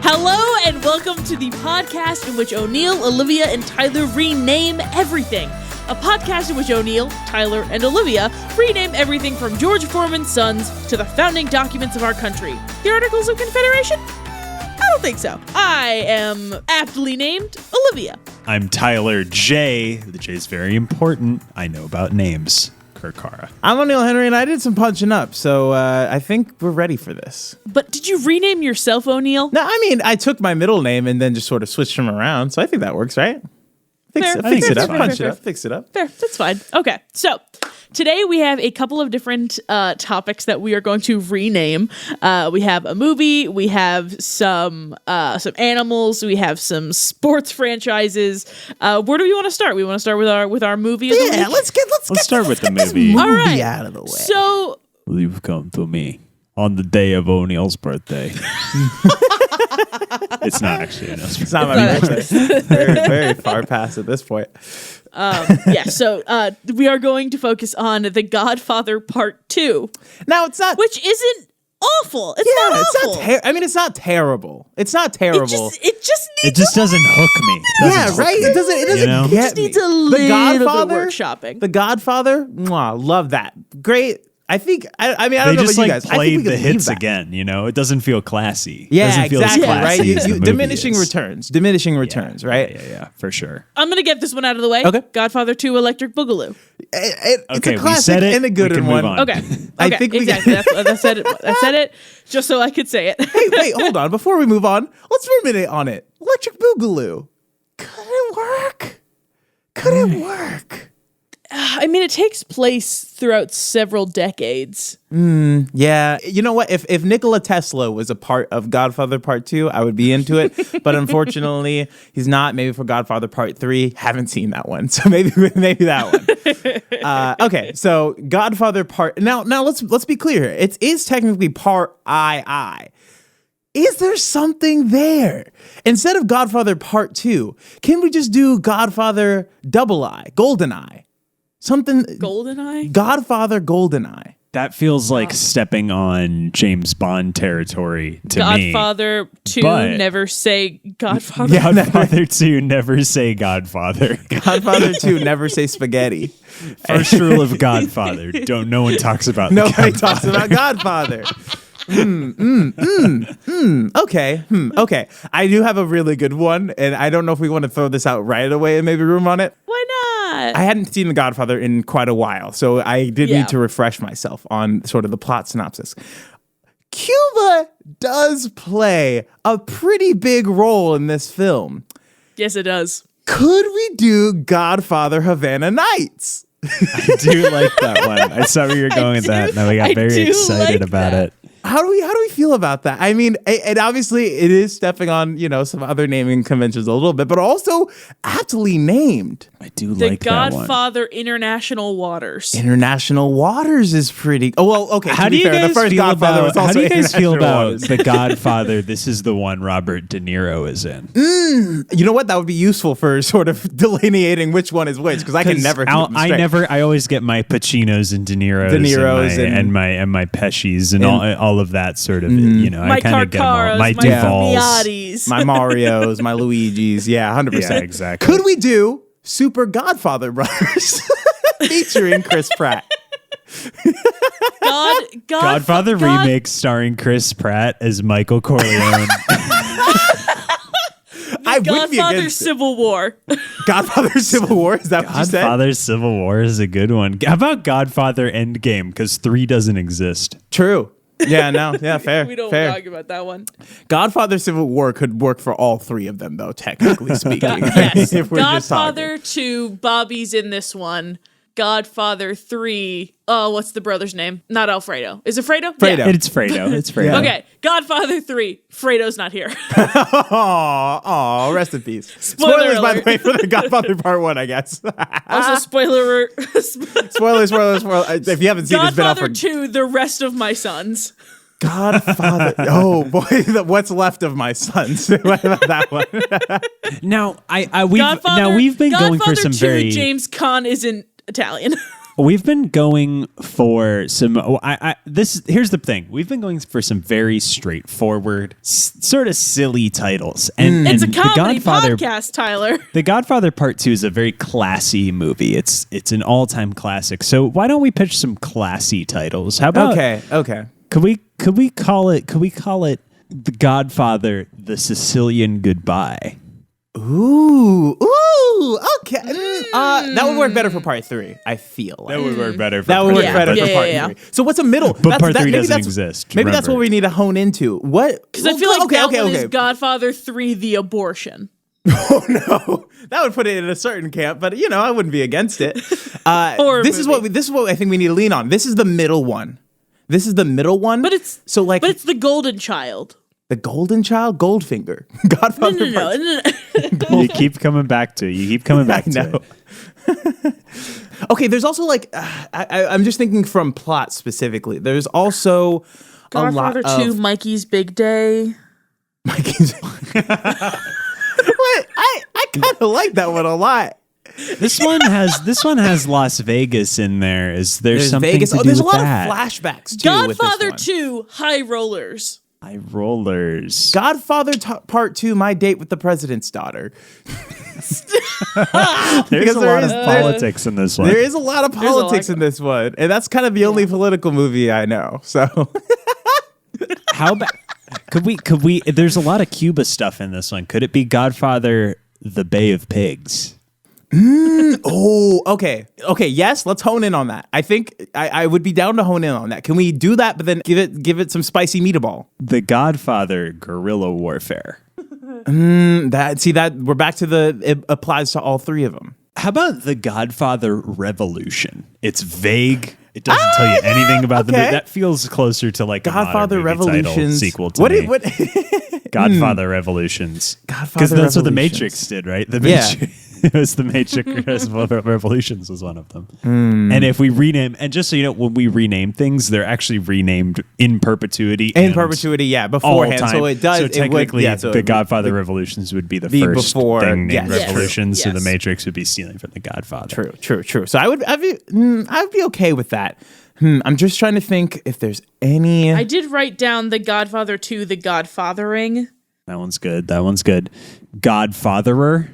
Hello and welcome to the podcast in which O'Neill, Olivia, and Tyler rename everything. A podcast in which O'Neill, Tyler, and Olivia rename everything from George Foreman's sons to the founding documents of our country. The Articles of Confederation? I don't think so. I am aptly named Olivia. I'm Tyler J. The J is very important. I know about names. Kirkara. I'm O'Neill Henry, and I did some punching up, so I think we're ready for this. But did you rename yourself O'Neill? No, I mean, I took my middle name and then just sort of switched them around, so I think that works, right? Fix it up. Fix it up. Fair, that's fine. Okay, so today we have a couple of different topics that we are going to rename. We have a movie, we have some animals, we have some sports franchises. Where do we want to start? We want to start with our movie. Yeah, let's start with the movie. All right, out of the way. So You've come to me on the day of O'Neill's birthday. It's not actually O'Neill's birthday. It's not my birthday. Very, very far past at this point. So we are going to focus on The Godfather Part 2. Now, it's not... Which isn't awful. It's not awful. It's not terrible. It's not terrible. It just doesn't hook me. Right? It doesn't get me. Needs a little bit of workshopping. The Godfather, love that. Great. I think, I mean, I don't they know just about you guys. played the hits again, you know? It doesn't feel classy. Yeah, it doesn't feel exactly, as classy right? as the movie Diminishing is. returns, right? Yeah, for sure. I'm going to get this one out of the way. Okay. Godfather 2 Electric Boogaloo. It's Okay, a classic we said it. and a good We can one. move on. Okay. I think exactly. I said it just so I could say it. Hey, wait, hold on. Before we move on, let's ruminate on it. Electric Boogaloo. Could it work? I mean, it takes place throughout several decades. Yeah. You know what? If Nikola Tesla was a part of Godfather Part 2, I would be into it. But unfortunately, he's not. Maybe for Godfather Part 3, haven't seen that one. So maybe that one. Okay, so Godfather Part... Now let's be clear here. It is technically Part I. Is there something there? Instead of Godfather Part 2, can we just do Godfather II, GoldenEye? Something... GoldenEye? Godfather GoldenEye. That feels like stepping on James Bond territory to me. Godfather 2, never say Godfather. Yeah, Godfather 2, never say Godfather. Godfather 2, never say spaghetti. First rule of Godfather, no one talks about the Nobody Godfather. talks about Godfather. Okay. I do have a really good one, and I don't know if we want to throw this out right away and maybe room on it. Why not? I hadn't seen The Godfather in quite a while, so I did need to refresh myself on sort of the plot synopsis. Cuba does play a pretty big role in this film. Yes, it does. Could we do Godfather Havana Nights? I do like that one. I saw where you're going with that. Now we got very excited about it. How do we feel about that? I mean, and obviously it is stepping on, some other naming conventions a little bit, but also aptly named. I do The like that one. Godfather International Waters. International Waters is pretty. Oh well, okay. How do you guys the first feel Godfather about? was also How do you guys feel International about Waters. The Godfather? This is the one Robert De Niro is in. You know what? That would be useful for sort of delineating which one is which, because I can never. Keep them straight. I always get my Pacinos and De Niros, and my Pescis and all of that sort of. My I kind of get them all. Carcaros, My my Duvals. Miatis. My Marios, my Luigis. Yeah, 100%. Yeah, exactly. Could we do Super Godfather Brothers featuring Chris Pratt? Godfather remake starring Chris Pratt as Michael Corleone. I would be Godfather against it. Civil War. Godfather Civil War? Is that what you said? Godfather Civil War is a good one. How about Godfather Endgame? Because 3 doesn't exist. True. Yeah, no, yeah, fair. We don't fair. talk about that one. Godfather Civil War could work for all three of them, though, technically speaking. Yes. If we're just Godfather talking. 2, Bobby's in this one. Godfather 3, what's the brother's name? Not Alfredo. Is it Fredo? Fredo. Yeah. It's Fredo. It's Fredo. Yeah. Okay, Godfather 3, Fredo's not here. Aw, rest in peace. Spoiler Spoilers, by the alert. way, for the Godfather Part 1, I guess. Also, spoiler. Spoilers. If you haven't seen it, it's been out Godfather for 2, The Rest of My Sons. Godfather. Oh boy, what's left of my sons? What about that one? Now, Godfather, we've been going for Godfather some 2, very James Caan isn't Italian. We've been going for some. Here's the thing. We've been going for some very straightforward, sort of silly titles. And It's a The comedy Godfather podcast, Tyler. The Godfather Part 2 is a very classy movie. It's an all-time classic. So why don't we pitch some classy titles? How about Okay. Could we call it The Godfather: The Sicilian Goodbye? Ooh, okay. That would work better for Part 3. I feel like That would work better for that would work Yeah. better for Yeah, Part yeah. 3. So what's a middle? But Part 3 maybe doesn't that's- exist, Maybe that's remember. what we need to hone into. What? Because I feel like that one okay. is Godfather 3, The Abortion. Oh no, that would put it in a certain camp, but I wouldn't be against it. Horror this is movie. what I think we need to lean on. This is the middle one. But it's But it's the Golden Child. the Golden Child, Goldfinger, Godfather. No. You keep coming back to it. You keep coming back to No. it. Okay, there's also I'm just thinking from plot specifically. There's also Godfather a lot 2, of Mikey's Big Day. Mikey's. What? I kind of like that one a lot. This one has Las Vegas in there. Is there There's something Vegas. to do There's a with lot that? of flashbacks too. with this Godfather one. 2, High Rollers. High Rollers. Godfather Part 2, My Date with the President's Daughter. There's Because a there lot is- of politics in this one. There is a lot of politics in this one, and that's kind of the only political movie I know. So How about could we there's a lot of Cuba stuff in this one. Could it be Godfather: The Bay of Pigs? okay, yes, let's hone in on that. I think I would be down to hone in on that. Can we do that, but then give it some spicy meatball? The Godfather: Guerrilla Warfare. That we're back to it applies to all three of them. How about The Godfather Revolution? It's vague. It doesn't tell you anything about the movie. okay. That feels closer to like Godfather a modern movie title Revolutions sequel to me. What? Godfather Revolutions. Godfather Because that's what The Revolutions. Matrix did, right? The Yeah. Matrix. It was The Matrix. Revolutions was one of them. Hmm. And if we rename, and just so you know, when we rename things, they're actually renamed in perpetuity. In and perpetuity, yeah, all beforehand. time. So it does. So it would- technically, yeah, so The it would- Godfather Revolutions would be the be first before- thing named yes. Revolutions. So Yes. The Matrix would be stealing from The Godfather. True. So I'd be okay with that. I'm just trying to think if there's any. I did write down The Godfather 2, The Godfathering. That one's good. Godfatherer.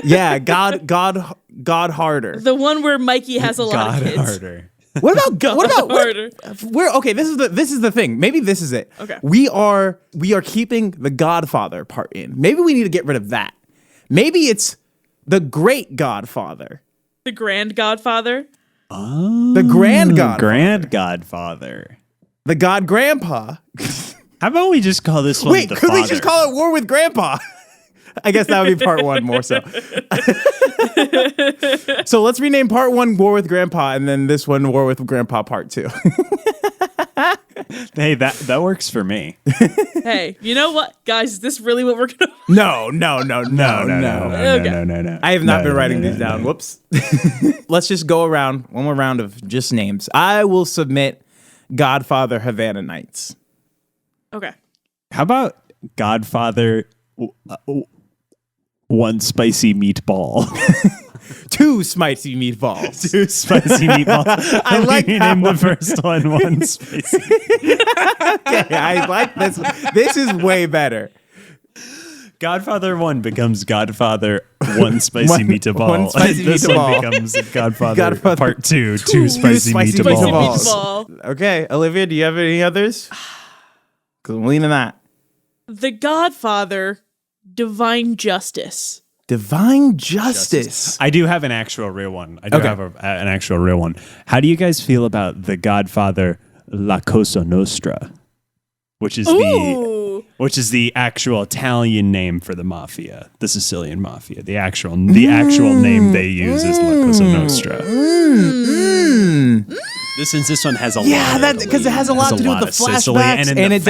Yeah, God harder. The one where Mikey has a lot of kids. Harder. What about Harder. we're okay, this is the thing. Maybe this is it. Okay. We are keeping the Godfather part in. Maybe we need to get rid of that. Maybe it's the Great Godfather. The Grand Godfather. The Grand Godfather. Grand Godfather. The God Grandpa. How about we just call this one Wait, the could father? we just call it War with Grandpa? I guess that would be part 1 more so. So let's rename part 1 War with Grandpa, and then this one War with Grandpa part 2. Hey, that works for me. Hey, you know what, guys? Is this really what we're gonna? No. No. I have not been writing these down. Whoops. Let's just go around one more round of just names. I will submit Godfather Havana Nights. Okay. How about Godfather? One spicy meatball. 2 spicy meatballs. 2 spicy meatballs. I like that name one. the first one spicy. Okay, I like this. This is way better. Godfather 1 becomes Godfather 1 spicy meatball. one spicy This meatball. one becomes Godfather Godfather Part 2, 2 spicy spicy meatballs. Meatball. Okay, Olivia, do you have any others? Because I'm leaning that. The Godfather, Divine Justice. Divine Justice. I do have an actual real one. I do Okay. have an actual real one. How do you guys feel about The Godfather, La Cosa Nostra, which is the actual Italian name for the mafia, the Sicilian mafia. The actual name they use is La Cosa Nostra. Since this one has a lot, that because it has a lot to do with the flashbacks, and it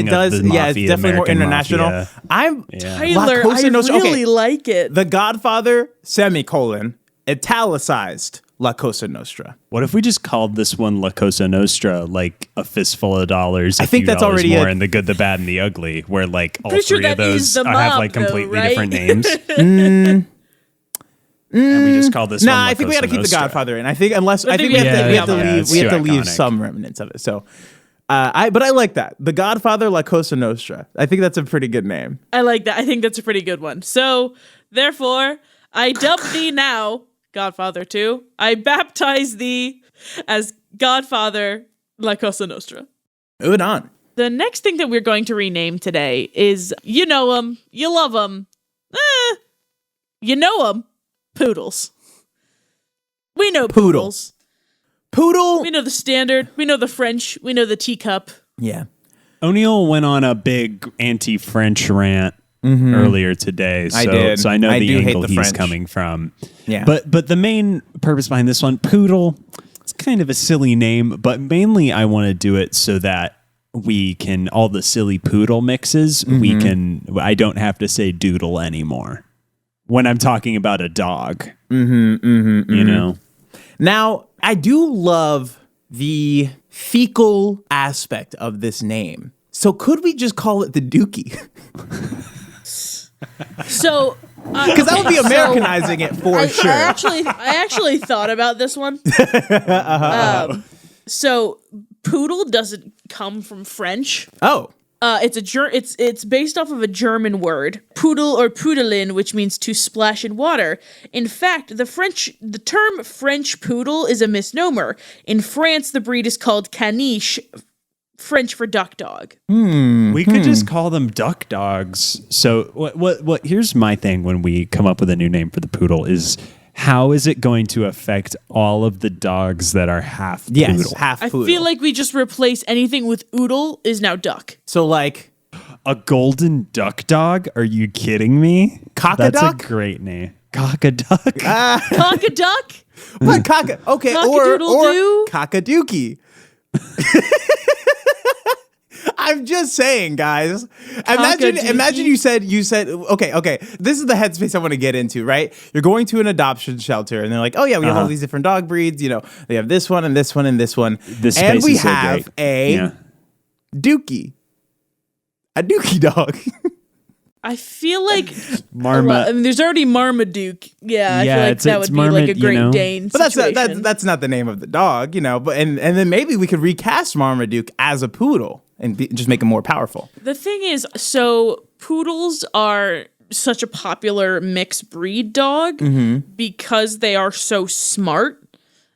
does, yeah, it's definitely more international. Tyler, I really like it. The Godfather, semicolon, italicized La Cosa Nostra. What if we just called this one La Cosa Nostra, like a fistful of dollars? I think that's already more in The Good, the Bad, and the Ugly, where like all three of those have like completely different names. And we just call this one I think we got to keep the Godfather in. I think we have to leave some remnants of it. So, but I like that. The Godfather, La Cosa Nostra. I think that's a pretty good name. I like that. I think that's a pretty good one. So, therefore, I dub thee now, Godfather 2. I baptize thee as Godfather, La Cosa Nostra. Moving on. The next thing that we're going to rename today is, you know them, you love them, you know them. Poodles. We know poodles. Poodle. We know the standard. We know the French. We know the teacup. Yeah. O'Neill went on a big anti-French rant earlier today. So, I did. So I know the angle he's French. coming from. Yeah. But the main purpose behind this one, poodle, it's kind of a silly name, but mainly I want to do it so that we can, all the silly poodle mixes, I don't have to say doodle anymore when I'm talking about a dog, you know? Now, I do love the fecal aspect of this name. So could we just call it the Dookie? So, because that would be Americanizing it for sure. I actually thought about this one. So poodle doesn't come from French. Oh. It's based off of a German word, poodle or poodlin, which means to splash in water. In fact, the term French poodle is a misnomer. In France, the breed is called caniche, French for duck dog. We could just call them duck dogs. So what here's my thing when we come up with a new name for the poodle is, how is it going to affect all of the dogs that are half poodle? Yes, half poodle. I feel like we just replace anything with oodle is now duck. So like a golden duck dog? Are you kidding me? Cock-a-duck? That's a great name. Cock-a-duck? Cock-a-duck? What cock? Okay, or cock-a-dookie. I'm just saying, guys. Imagine you said okay. This is the headspace I want to get into, right? You're going to an adoption shelter, and they're like, oh yeah, we have all these different dog breeds. You know, they have this one and this one and this one, and we have a dookie, a dookie dog. I feel like Marma. I mean, there's already Marmaduke. Yeah, I feel like that would be like a Great Dane situation. But that's not the name of the dog, you know. But and then maybe we could recast Marmaduke as a poodle and just make him more powerful. The thing is, so poodles are such a popular mixed breed dog because they are so smart.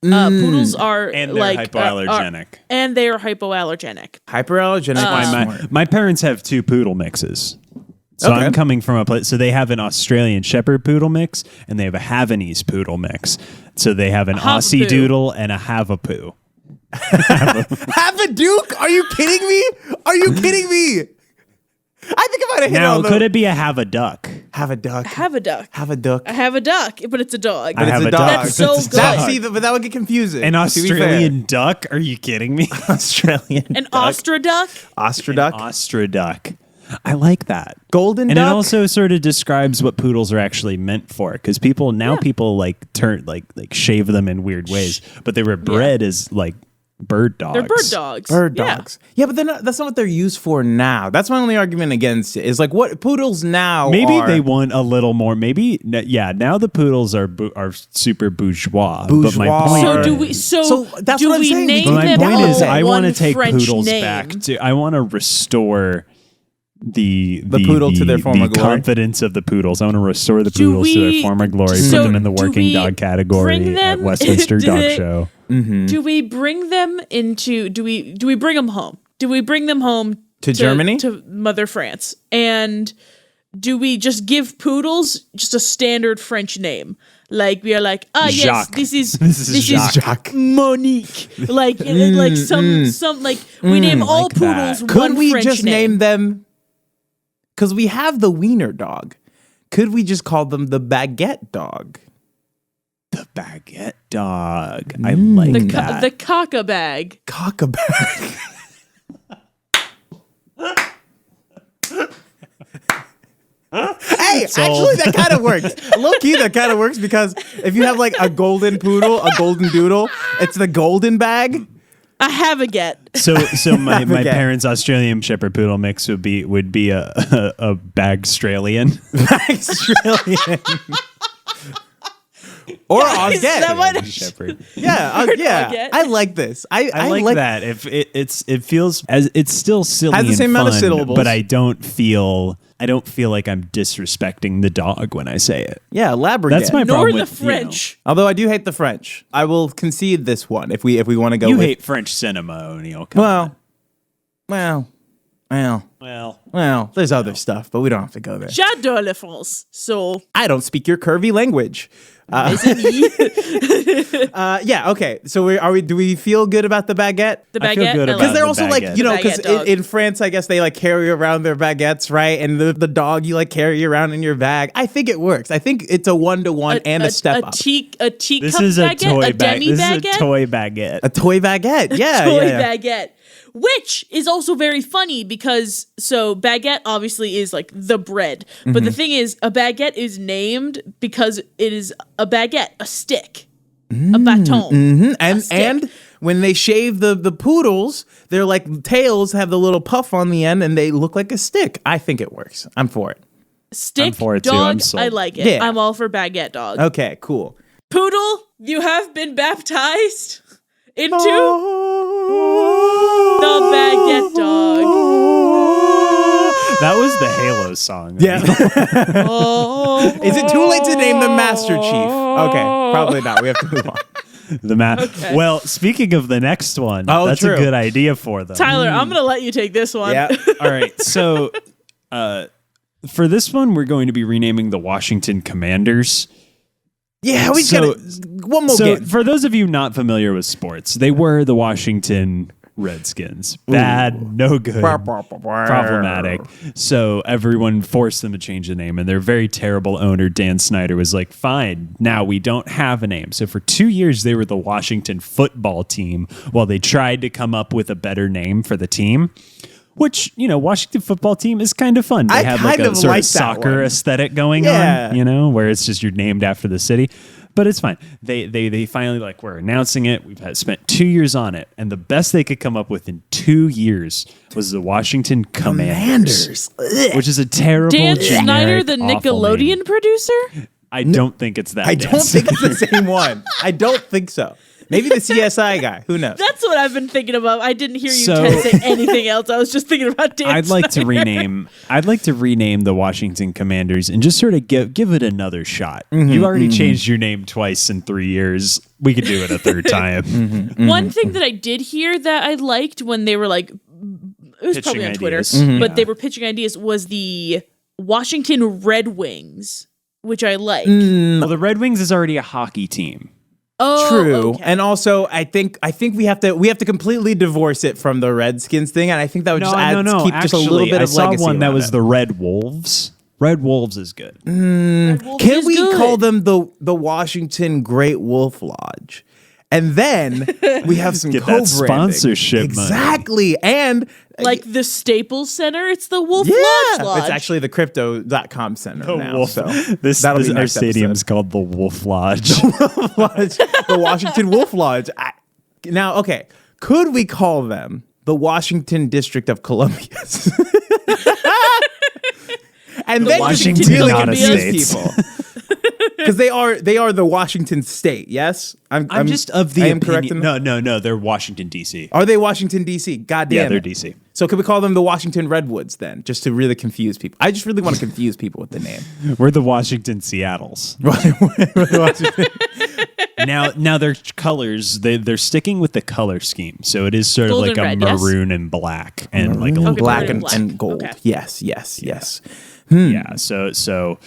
Poodles are and they're hypoallergenic. And they are hypoallergenic. Hyperallergenic. My parents have 2 poodle mixes. So I'm coming from a place. So they have an Australian Shepherd poodle mix, and they have a Havanese poodle mix. So they have an Aussie Doodle and a Havapoo. Havaduke? Are you kidding me? I think I might have hit now, could it be a Havaduck? Have a duck. I have a duck. I have a duck, but it's a dog. But it's a dog. That's so good. But that would get confusing. An Australian duck? Are you kidding me? Australian An Ostroduck? Ostroduck. I like that. Golden duck. And it also sort of describes what poodles are actually meant for, because people like turn like shave them in weird ways, but they were bred as like bird dogs. They're bird dogs. Bird dogs. Yeah, but that's not what they're used for now. That's my only argument against it. Is like what poodles now. Maybe they want a little more. Maybe now the poodles are super bourgeois. But my point. So do we? So that's do what I'm we saying. name but my them point is, I want to take French poodles name. back to. I want to restore the poodle to their former glory. Confidence of the poodles. I want to restore the poodles to their former glory. Put them in the working dog category at Westminster Dog Show. Mm-hmm. Do we bring them into? Do we bring them home? Do we bring them home to Germany, to Mother France? And do we just give poodles just a standard French name, Like we are like, yes, Jacques. this is Jacques. Monique. Like some like we name all like poodles that. Could one we French just name. name them? Because we have the wiener dog. Could we just call them the baguette dog? The baguette dog. I like that. The caca bag. Cockabag. Hey, actually, that kind of works. Low key, that kind of works because if you have like a golden poodle, a golden doodle, it's the golden bag. I have a get. So my Baguette. parents' Australian Shepherd Poodle mix would be a bag Australian. Australian. Or Guys, Auget. that might- Shepherd. Yeah, Auget. I like this. I like that. If it feels as it's still silly Has the and same amount of fun, syllables. but I don't feel like I'm disrespecting the dog when I say it. Yeah, Labraguette. That's my Nor problem the with French. Although I do hate the French. I will concede this one if we want to go You with. hate French cinema, O'Neill. Come on. Well, there's other stuff, but we don't have to go there. J'adore le France. So I don't speak your curvy language. Yeah, okay. So do we feel good about the baguette? the I feel baguette. good I about Because like they're the also baguette. like, you know, because The baguette dog. in France, I guess they like carry around their baguettes, right? And the dog you like carry around in your bag. I think it works. I think it's a 1-to-1 and a step up. A teacup This is a baguette, toy a bag. demi This is baguette. a toy baguette. A toy baguette. Yeah. Toy yeah. baguette. Which is also very funny because so baguette obviously is like the bread. But the thing is, a baguette is named because it is a baguette, a stick. A baton. And when they shave the poodles, their like tails have the little puff on the end and they look like a stick. I think it works. I'm for it. Stick I'm for it too. dog, I'm sold. I like it. Yeah. I'm all for baguette dog. Okay, cool. Poodle, you have been baptized into the baguette dog. That was the Halo song. Yeah. Oh. Is it too late to name the Master Chief? Okay, probably not. We have to move on. The map. Well, speaking of the next one, Oh, that's true. a good idea for them. Tyler, I'm going to let you take this one. Yeah. All right. So for this one, we're going to be renaming the Washington Commanders. Yeah, we So- got one more So game. for those of you not familiar with sports, they were the Washington Redskins. Bad, no good, problematic. So everyone forced them to change the name, and their very terrible owner, Dan Snyder, was like, fine, now we don't have a name. So for 2 years, they were the Washington football team while they tried to come up with a better name for the team. Which, you know, Washington football team is kind of fun. They I have like kind a of sort like of that soccer one. aesthetic going Yeah. on, you know, where it's just you're named after the city. But it's fine. They finally like we're announcing it. We've spent 2 years on it, and the best they could come up with in 2 years was the Washington Commanders, which is a terrible. Dan generic, Snyder, the awful Nickelodeon name. producer? I don't think it's that. I Dan don't think Snyder. it's the same one. I don't think so. Maybe the CSI guy. Who knows? That's what I've been thinking about. I didn't hear you So- say anything else. I was just thinking about Dan I'd like to Snyder. rename. I'd like to rename the Washington Commanders and just sort of give it another shot. You already changed your name twice in 3 years. We could do it a third time. One thing that I did hear that I liked when they were like, it was Pitching probably on Twitter, ideas. but they were pitching ideas was the Washington Red Wings, which I like. Well, the Red Wings is already a hockey team. Oh, True. okay. And also I think we have to completely divorce it from the Redskins thing, and I think that would just keep just a little bit I of saw legacy one that around was it. the Red Wolves. Red Wolves is good. Red Wolf Can is we good. call them the Washington Great Wolf Lodge? And then we have some Get that co-branding. sponsorship money. Exactly. And like the Staples Center? It's the Wolf yeah, Lodge. it's actually the crypto.com center The now. Wolf. So This that'll be our next stadium's called the Wolf Lodge. Lodge, the Washington Wolf Lodge. Now, okay, could we call them the Washington District of Columbia? And then Washington just really Columbia confuse States. people. Because they are the Washington State, yes? I'm just of the I am correct in opinion. No, they're Washington D.C. Are they Washington, D.C.? God damn Yeah, they're it. D.C. So could we call them the Washington Redwoods then, just to really confuse people? I just really want to confuse people with the name. We're the Washington Seattles. Now their colors, they're sticking with the color scheme. So it is sort of Gold like and a red, yes? maroon and black and like a Okay, Black maroon and, black. and gold. Okay. Yes. Yeah. So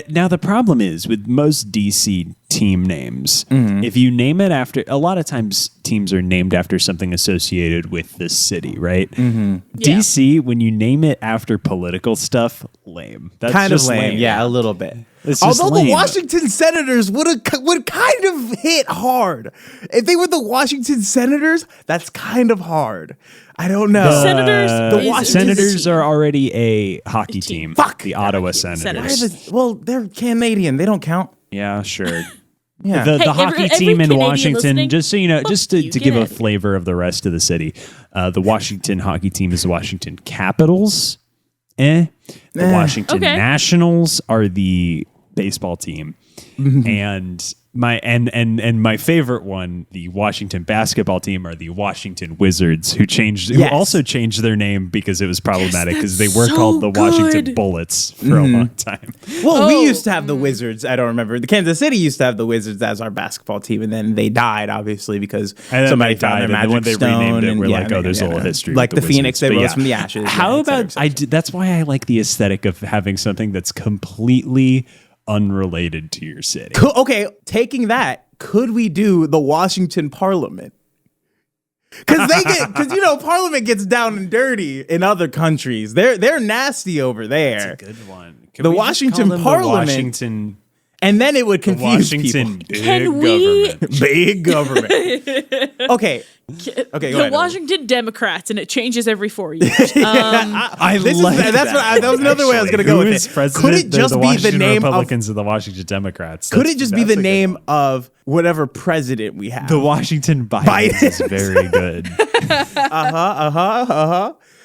Now the problem is with most DC team names, if you name it after, a lot of times teams are named after something associated with this city, right? DC, when you name it after political stuff, lame. That's kind of just lame. Yeah, a little bit. It's just Although lame. the Washington Senators would kind of hit hard. If they were the Washington Senators, that's kind of hard. I don't know. Senators are already a hockey team. Fuck. The Ottawa Senators. Well, they're Canadian. They don't count. Yeah, sure. Yeah. The hockey every team in Canadian Washington, listening, just so you know, just to you, give get a it. flavor of the rest of the city, the Washington hockey team is the Washington Capitals. The Washington Nationals are the baseball team. And my favorite one, the Washington basketball team, are the Washington Wizards, who also changed their name because it was problematic because they were called the Washington Bullets for a long time. Well, we used to have the Wizards. I don't remember. The Kansas City used to have the Wizards as our basketball team, and then they died, obviously, because somebody found their magic when they stone. renamed it, and we're like, oh, there's a little history. Like with the Wizards. Phoenix, they But rose from the ashes. How et cetera, et about cetera. that's why I like the aesthetic of having something that's completely unrelated to your city. Okay, taking that, could we do the Washington Parliament? Because Parliament gets down and dirty in other countries. They're nasty over there. That's a good one. The Washington Parliament, Washington, and then it would confuse Washington people. big government. Big government. Okay. Okay, go ahead. Washington Democrats, and it changes every 4 years. That was another way I was going to go with it. Could it just be the name Republicans of the Washington Democrats? Could it just be the name of whatever president we have? The Washington Biden is very good.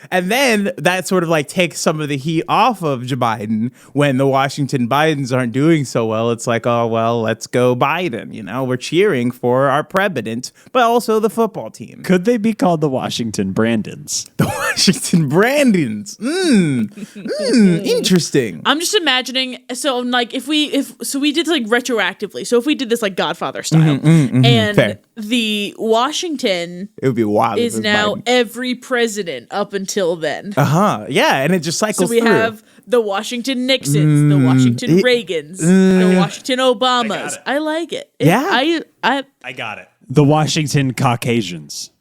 And then that sort of like takes some of the heat off of Joe Biden when the Washington Bidens aren't doing so well. It's like, oh, well, let's go Biden. We're cheering for our president, but also the football team. Could they be called the Washington Brandons? The Washington Brandons. Interesting. I'm just imagining. So like if we did like retroactively. So if we did this like Godfather style, and Fair. the Washington It would be wild. is now every president up until then. Yeah, and it just cycles So we through. have the Washington Nixons, the Washington Reagans, the Washington Obamas. I like it. Yeah. I got it. The Washington Caucasians.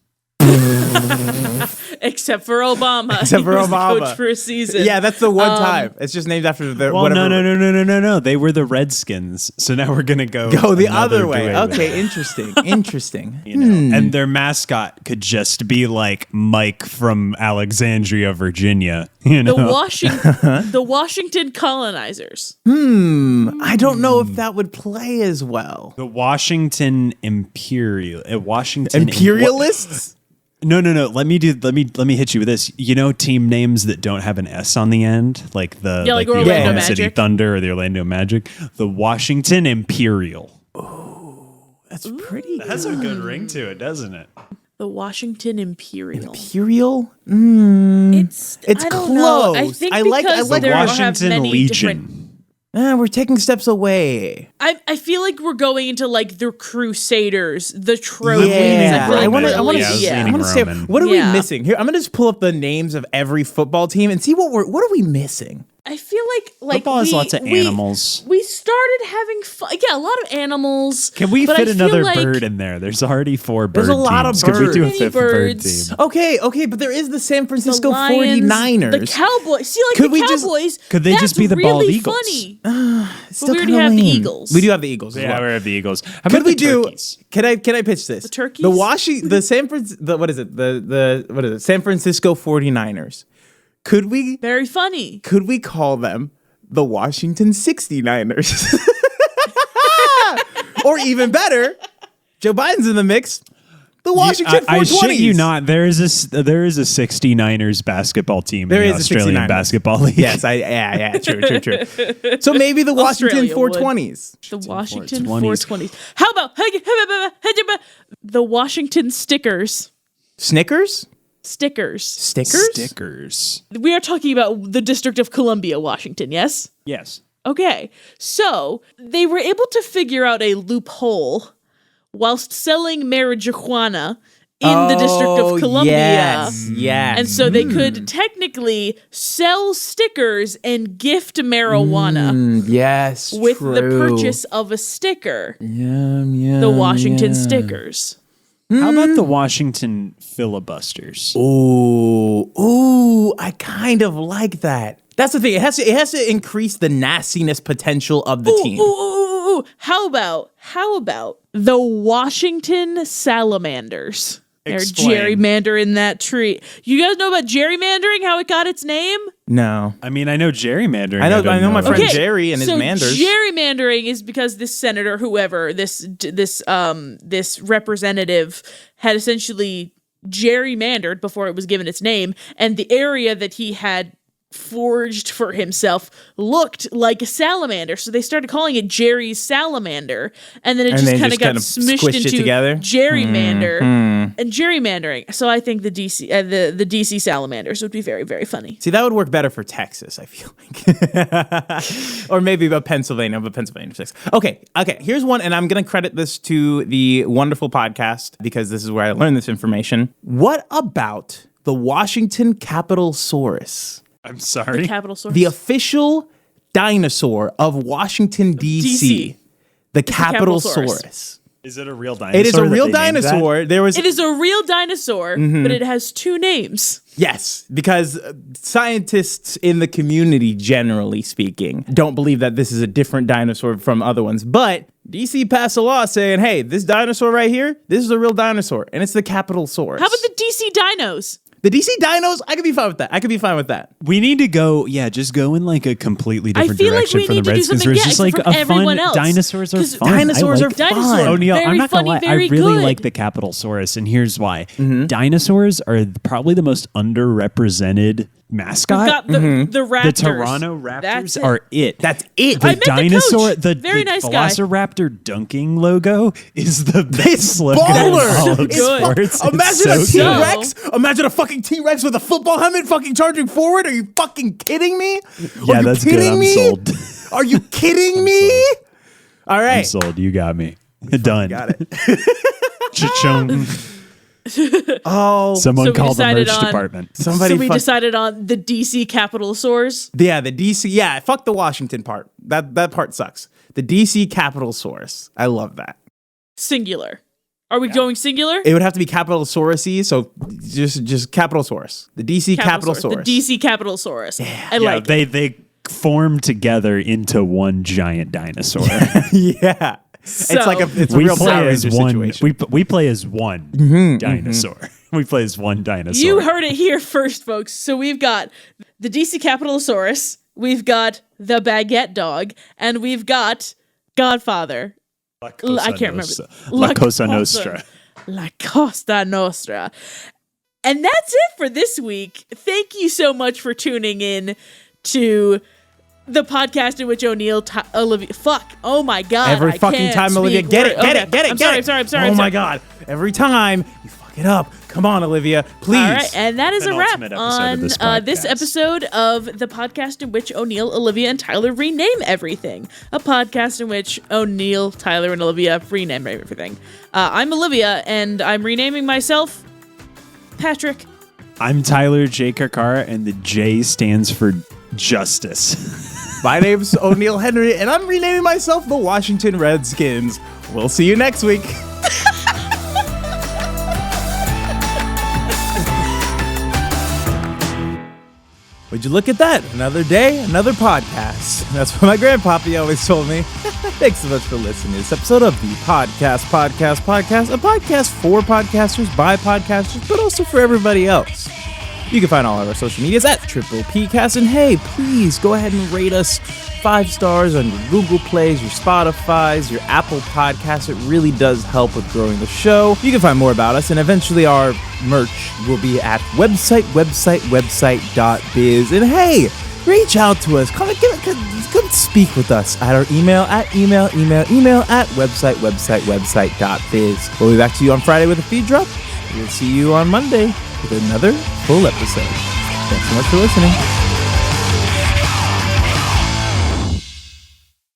Except for Obama. Except for He was the Obama. coach for a season. Yeah, that's the one time. It's just named after the Well, whatever. no. They were the Redskins. So now we're gonna go the another other way. with Okay, it. interesting. And their mascot could just be like Mike from Alexandria, Virginia. The Washington colonizers. I don't know if that would play as well. The Washington Washington Imperialists? No. Let me hit you with this. Team names that don't have an S on the end, like the like the Orlando Oklahoma Magic. City Thunder or the Orlando Magic. The Washington Imperial. That's pretty. That has a good ring to it, doesn't it? The Washington Imperial. Imperial? It's It's I don't close. know. I think I like because there Washington have many Legion. different. We're taking steps away. I feel like we're going into like the Crusaders, the Trojans. Yeah, I Roman. feel like I was yeah. leaning I want to say, Roman. what are we Yeah. missing here? I'm gonna just pull up the names of every football team and see what are we missing. I feel like Football has lots of animals. We started having fun. Yeah, a lot of animals. Can we but fit I feel another like bird in there? There's already 4 bird There's a lot of teams. Could we do a birds. 5th Many bird birds. team? Okay, but there is the San The Francisco Lions, 49ers. the Cowboys. See, like Could the we just- Cowboys. could they that's just be the really bald eagles? Funny. It's But still we already kinda have the lame. Eagles. We do have the Eagles as Yeah, well. we have the Eagles. How Could about we the do? turkeys? Can I pitch this? The turkeys? The San Francisco 49ers. Could we Very funny. call them the Washington 69ers? Or even better, Joe Biden's in the mix. The Washington 420s. I shit you not. There is a 69ers basketball team There in the is a Australian 69ers. Basketball League. Yes, true. So maybe the Washington Australia would. 420s. The Washington 420s. 420s. How about the Washington Stickers? Snickers? Stickers. Stickers. We are talking about the District of Columbia, Washington, yes? Yes. Okay. So they were able to figure out a loophole whilst selling marijuana in the District of Columbia. Yes. And so they could technically sell stickers and gift marijuana Yes, with true. the purchase of a sticker. Yeah. The Washington stickers. How about the Washington filibusters? Ooh, I kind of like that. That's the thing. It has to increase the nastiness potential of the team. Ooh. How about the Washington salamanders? Explain. They're gerrymandering that tree. You guys know about gerrymandering, how it got its name? No. I mean, I know gerrymandering. I know my friend Okay, Jerry and his so manders. Gerrymandering is because this senator, whoever, this representative had essentially gerrymandered before it was given its name, and the area that he had forged for himself looked like a salamander, so they started calling it Jerry's salamander, and then it just kind of got smushed into together. gerrymander and gerrymandering. So I think the DC salamanders would be very, very funny. See, that would work better for Texas, I feel like. Or maybe about Pennsylvania, but Pennsylvania 6. Okay, here's one, and I'm going to credit this to the wonderful podcast because this is where I learned this information. What about the Washington Capitolsaurus? I'm sorry. The Capitolsaurus. The official dinosaur of Washington, D.C. The Capitolsaurus. Is it a real dinosaur? It is a real dinosaur. It is a real dinosaur, but it has two names. Yes, because scientists in the community, generally speaking, don't believe that this is a different dinosaur from other ones. But DC passed a law saying, hey, this dinosaur right here, this is a real dinosaur, and it's the Capitolsaurus. How about the DC dinos? The DC dinos? I could be fine with that. We need to go, just go in like a completely different feel like direction we for need the to do Redskins. something, Where it's just like from a fun, everyone else. dinosaurs are 'Cause fun. dinosaurs are Dinosaurs fun. are O'Neill, very I'm not funny, gonna lie. I very really good. like the Capitolsaurus, and here's why. Dinosaurs are probably the most underrepresented mascot. We've got the Raptors. The Toronto Raptors are it. That's it. The I met the dinosaur, coach. the Very nice guy. Velociraptor dunking logo is the best It's logo in baller. all of It's sports. Imagine It's so a good. T-Rex. Imagine a fucking T-Rex with a football helmet fucking charging forward. Are you fucking kidding me? Yeah, that's good. I'm sold. Are you kidding me? All right. I'm sold. You got me. Done. Got it. Cha-chung. Oh, Someone So we called the decided merch on- department. somebody. So we decided on the DC Capitolsaurus. Yeah, the DC. Yeah, fuck the Washington part. That part sucks. The DC Capitolsaurus. I love that. Singular. Are we going singular? It would have to be Capitolsaurus-y, so just Capitolsaurus. The DC Capitolsaurus. The DC Capitolsaurus. I like it. They form together into one giant dinosaur. Yeah. So, It's like it's a we real play Power as Ranger one. situation. We play as one dinosaur. We play as one dinosaur. you heard it here first, folks. So we've got the DC Capitolsaurus, we've got the Baguette Dog, and we've got Godfather. I can't remember. La Cosa Nostra. La Costa Nostra. And that's it for this week. Thank you so much for tuning in to the podcast in which Olivia. Fuck. Oh my God. Every I fucking can't time, Olivia. speak Get word- it. Get okay. it. Get it. I'm Get sorry. it. Oh my God. Every time you fuck it up. Come on, Olivia. Please. All right, and that is a wrap Penultimate episode on of this this podcast. episode of the podcast in which O'Neill, Olivia, and Tyler rename everything. A podcast in which O'Neill, Tyler, and Olivia rename everything. I'm Olivia, and I'm renaming myself Patrick. I'm Tyler J. Karkara, and the J stands for justice. My name's O'Neill Henry, and I'm renaming myself the Washington Redskins. We'll see you next week. Would you look at that? Another day, another podcast. That's what my grandpappy always told me. Thanks so much for listening to this episode of the podcast, a podcast for podcasters, by podcasters, but also for everybody else. You can find all of our social medias at Triple PCast, and hey, please go ahead and rate us 5 stars on your Google Plays, your Spotifys, your Apple Podcasts. It really does help with growing the show. You can find more about us, and eventually our merch will be at website.biz. And hey, reach out to us. Come speak with us at our email at website.biz. We'll be back to you on Friday with a feed drop. We'll see you on Monday with another full episode. Thanks so much for listening.